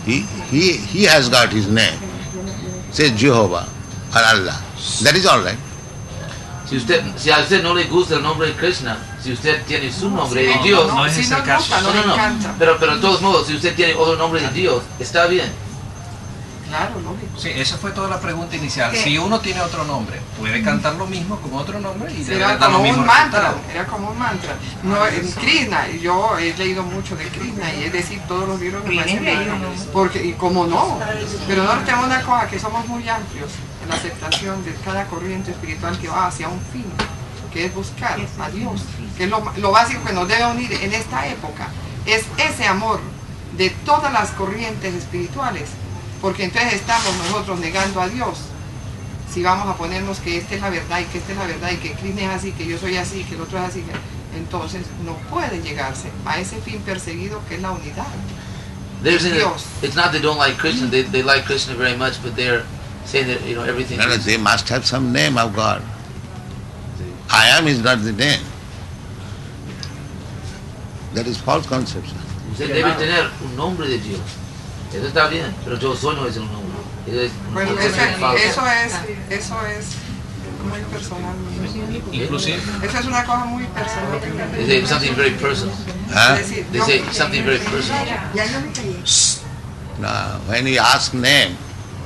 B: he has got his name. Say Jehovah or Allah. That is all right.
A: Si a usted no le gusta el nombre de Krishna, si usted tiene su nombre de Dios,
E: no es ese el caso.
A: Pero de todos modos, si usted tiene otro nombre de Dios, está bien.
I: Claro, lógico.
E: Sí, esa fue toda la pregunta inicial. Si uno tiene otro nombre, puede cantar lo mismo con otro nombre y
I: era
E: dar lo
I: como
E: mismo
I: un mantra,
E: resultado.
I: era como un mantra. No, en Krishna, yo he leído mucho de Krishna y es decir, todos los libros me parecen buenos, porque, y como no, pero nosotros tenemos una cosa, que somos muy amplios en la aceptación de cada corriente espiritual que va hacia un fin, que es buscar a Dios, que es lo básico que nos debe unir en esta época, es ese amor de todas las corrientes espirituales. Porque entonces estamos nosotros negando a Dios. Si vamos a ponernos que esta es la verdad y que esta es la verdad y que Krishna es así, que yo soy así, que el otro es así, entonces no puede llegarse a ese fin perseguido que es la unidad. Dios.
A: It's not they don't like Krishna, they like Krishna very much, but they're saying that everything.
B: No, they must have some name of God. I am is not the name. That is false conception.
A: Usted debe tener un nombre de Dios. Eso está bien, pero yo soy no es el nombre.
I: Bueno, eso es muy personal.
E: Inclusive.
I: Eso es una cosa muy personal.
A: They say something very personal. They say something very personal.
B: No, when you ask name,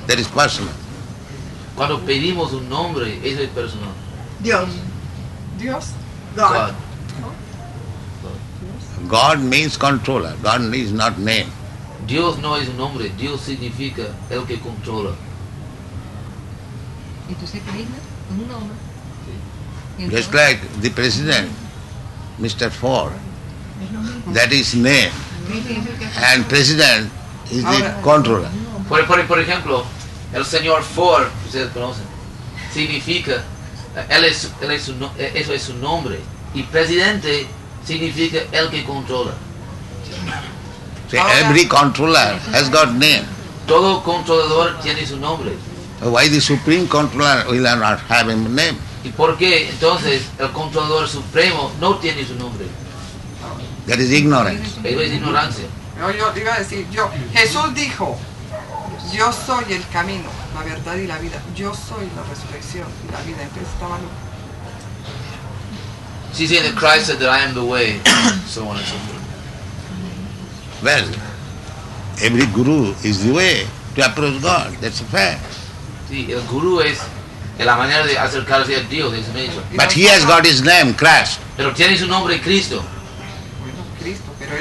B: that is personal.
A: Cuando pedimos un nombre, eso es personal.
H: Dios.
A: God.
B: God means controller. God is not name.
A: Dios no es un nombre, Dios significa el que controla.
N: Entonces Krishna es un nombre.
B: Just like the president, Mr. Ford, that is name, and president is the controller.
A: Por ejemplo, el señor Ford, ustedes conocen, significa, eso es su nombre, y presidente significa el que controla.
B: So every controller has got name.
A: Todo controlador tiene su nombre.
B: So why the supreme controller will not have a name?
A: ¿Y por qué entonces el controlador supremo no tiene su nombre?
B: That is ignorance.
A: Eso es ignorancia.
I: Yo iba a decir, Jesús dijo, yo soy el camino, la verdad y la vida. Yo soy la resurrección y la vida. Entonces estaba loco.
A: She's saying that Christ said that I am the way, so on and so forth.
B: Well, every guru is the way to approach God. That's a fact.
A: Sí, el gurú es la manera de acercarse a Dios, es un hecho.
B: But he has got his name, Christ.
A: Pero tiene su nombre Cristo.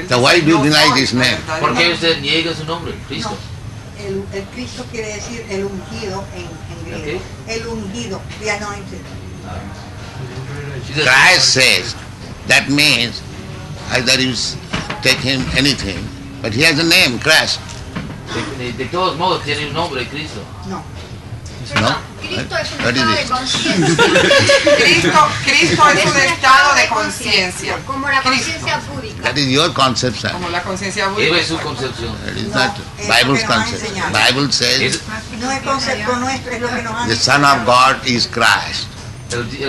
B: So why do you deny this name?
A: ¿Por qué usted niega su nombre, Cristo?
H: El Cristo quiere decir el ungido en griego. El ungido, the anointed.
B: Christ says, that means either you take him anything, but he has a name, Christ.
A: De todos modos tiene un nombre, Cristo.
H: No.
B: No?
J: Cristo es un
B: What
J: estado
B: is
J: de
B: it?
J: conciencia.
I: Cristo es un estado de conciencia.
J: Como la conciencia púdica.
B: That is your conception.
I: Como la conciencia
A: Esa
I: búdica.
A: es su concepción.
B: That is not Bible's concept. Bible says
H: No es concepto nuestro, es lo que nos han
B: the Son of God is Christ.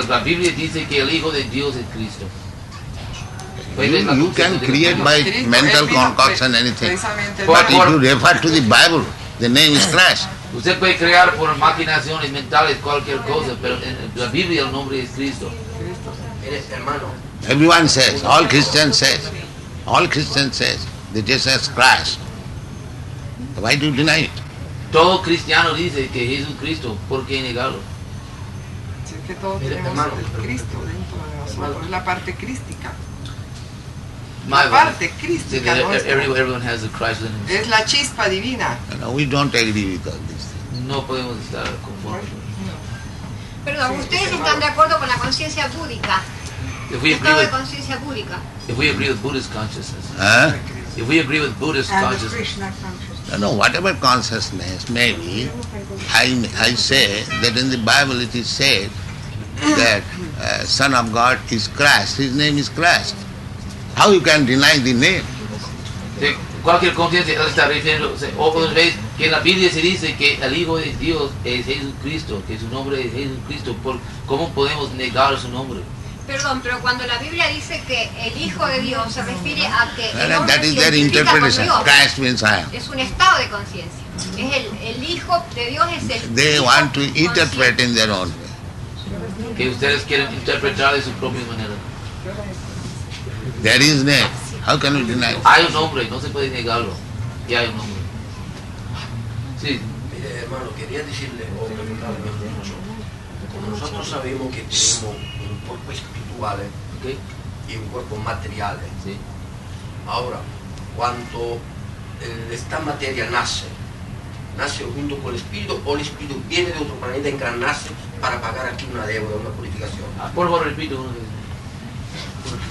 A: La Biblia dice que el Hijo de Dios es Cristo.
B: You can create by mental concoction anything.
I: Precisamente
B: But if you refer to the Bible, the name is Christ.
A: Usted puede crear por maquinaciones mentales cualquier cosa, pero en la Biblia el nombre es Cristo.
M: Hermano,
B: Everyone says, all Christians says that Jesus is Christ. Why do you deny it?
A: Todo cristiano dice que Jesús es Cristo, ¿por qué negarlo?
I: Sí, que todos tenemos el Cristo dentro de nosotros, es la parte crística. La parte crística nuestra.
A: Everyone has the Christ in him.
I: Es la chispa divina.
B: No, we don't agree with all these things.
A: No podemos estar conformes.
J: Perdón, ¿ustedes están de acuerdo con la conciencia búdica? Estado de conciencia búdica.
A: If we agree with Buddhist consciousness.
B: If
A: we agree with Buddhist consciousness.
B: No, whatever consciousness may be, I say that in the Bible it is said that Son of God is Christ. His name is Christ. How you can deny the name?
A: Cualquier conciencia está refiriendo, otra vez que en la Biblia se dice que el Hijo de Dios es Jesucristo, que su nombre es Jesucristo. ¿Cómo podemos negar su nombre?
J: Perdón, pero cuando la Biblia dice que el Hijo de Dios se refiere a que el hombre
B: That is
J: se
B: their
J: identifica con
B: interpretation.
J: Dios,
B: Christ means I am.
J: es un estado de conciencia. Es el Hijo de Dios, es el
B: They
J: Hijo
B: want to
J: consciente.
B: interpret in their own way.
A: Que ustedes quieren interpretar de su propia manera.
B: There is name. How can you deny it?
A: Hay un nombre, no se puede negarlo. Y hay un nombre. Sí.
M: mire hermano, quería decirle o preguntarle mucho. Como nosotros sabemos que tenemos un cuerpo espiritual y un cuerpo material.
A: Sí.
M: Ahora, cuando esta materia nace junto con el espíritu o el espíritu viene de otro planeta a encarnarse para pagar aquí una deuda, una purificación.
A: Por favor, repito.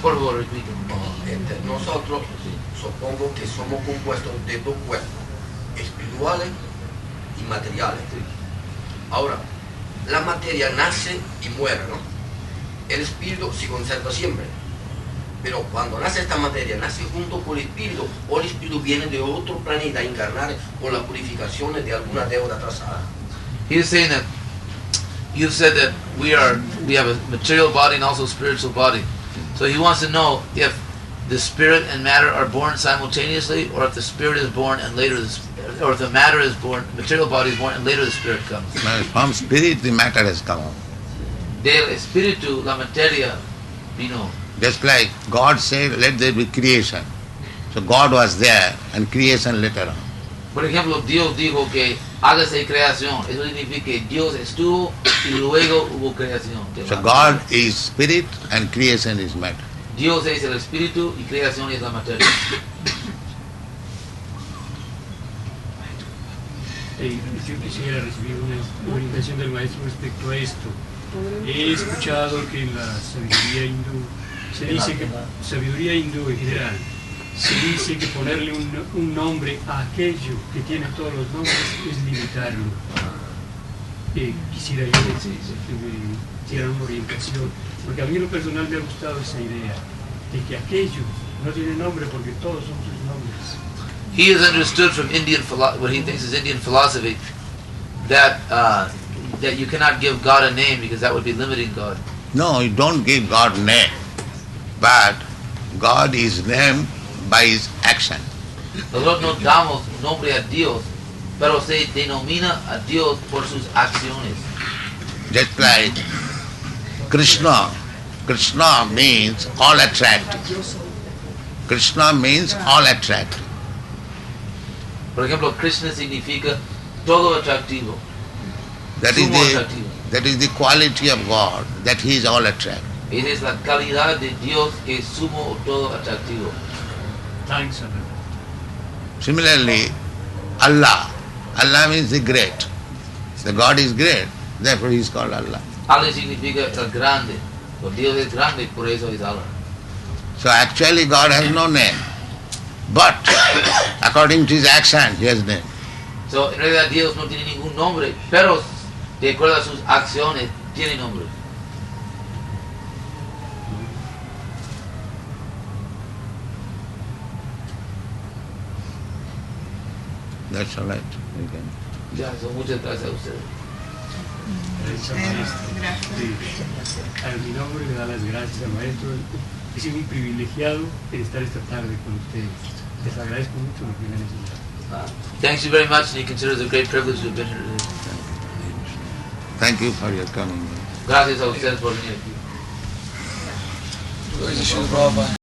A: Por favor, repito.
M: Nosotros supongo que somos compuestos de dos cuerpos, espirituales y materiales. Ahora, la materia nace y muere, ¿no? El espíritu se conserva siempre. Pero cuando nace esta materia, nace junto con el espíritu, o el espíritu viene de otro planeta a encarnar por la purificación de alguna deuda atrasada.
A: He's saying that you said that we have a material body and also a spiritual body. So he wants to know if the spirit and matter are born simultaneously, or if the spirit is born and later or if the matter is born, material body is born and later the spirit comes.
B: From spirit the matter has come out.
A: Del espíritu la materia vino.
B: Just like God said, let there be creation. So God was there and creation later on.
A: Por ejemplo, Dios dijo que hágase creación. Eso significa que Dios estuvo y luego hubo creación.
B: So God is spirit and creation is matter.
A: Dios es el espíritu y creación es la materia.
C: Yo quisiera recibir una orientación del maestro respecto a esto. He escuchado que en la sabiduría hindú se dice que, sabiduría hindú en general, se dice que ponerle un nombre a aquello que tiene todos los nombres es limitarlo. Quisiera yo que me dieran una orientación, porque a mí en lo personal me ha gustado esa idea de que aquello no tiene nombre porque todos son sus nombres.
A: He has understood from what he thinks is Indian philosophy that that you cannot give God a name because that would be limiting God.
B: No, you don't give God name, but God is named by his action.
A: Nosotros no damos nombre a Dios, pero se denomina a Dios por sus acciones.
B: Just like Krishna. Krishna means all attractive. Krishna means all attractive.
A: Por ejemplo, Krishna significa todo atractivo.
B: That is the quality of God, that he is all attractive.
A: Esa es la calidad de Dios que es sumo todo atractivo.
B: Similarly, Allah. Allah means the great. The God is great, therefore he is called Allah.
A: Allah significa el grande. Dios es grande, por eso es Allah.
B: So actually God has no name. But according to his action, he has name.
A: So en realidad Dios no tiene ningún nombre, pero de acuerdo a sus acciones tiene nombre.
B: That's all right.
A: Ya, muchas gracias a ustedes.
C: En mi nombre le da las gracias al maestro he sido muy privilegiado en estar esta tarde con ustedes. Les agradezco mucho lo que me han enseñado.
A: Thanks you very much, and he considers it a great privilege to have been here today.
B: Thank you for your coming.
A: Gracias a ustedes por venir aquí.
O: Srila Prabhupada.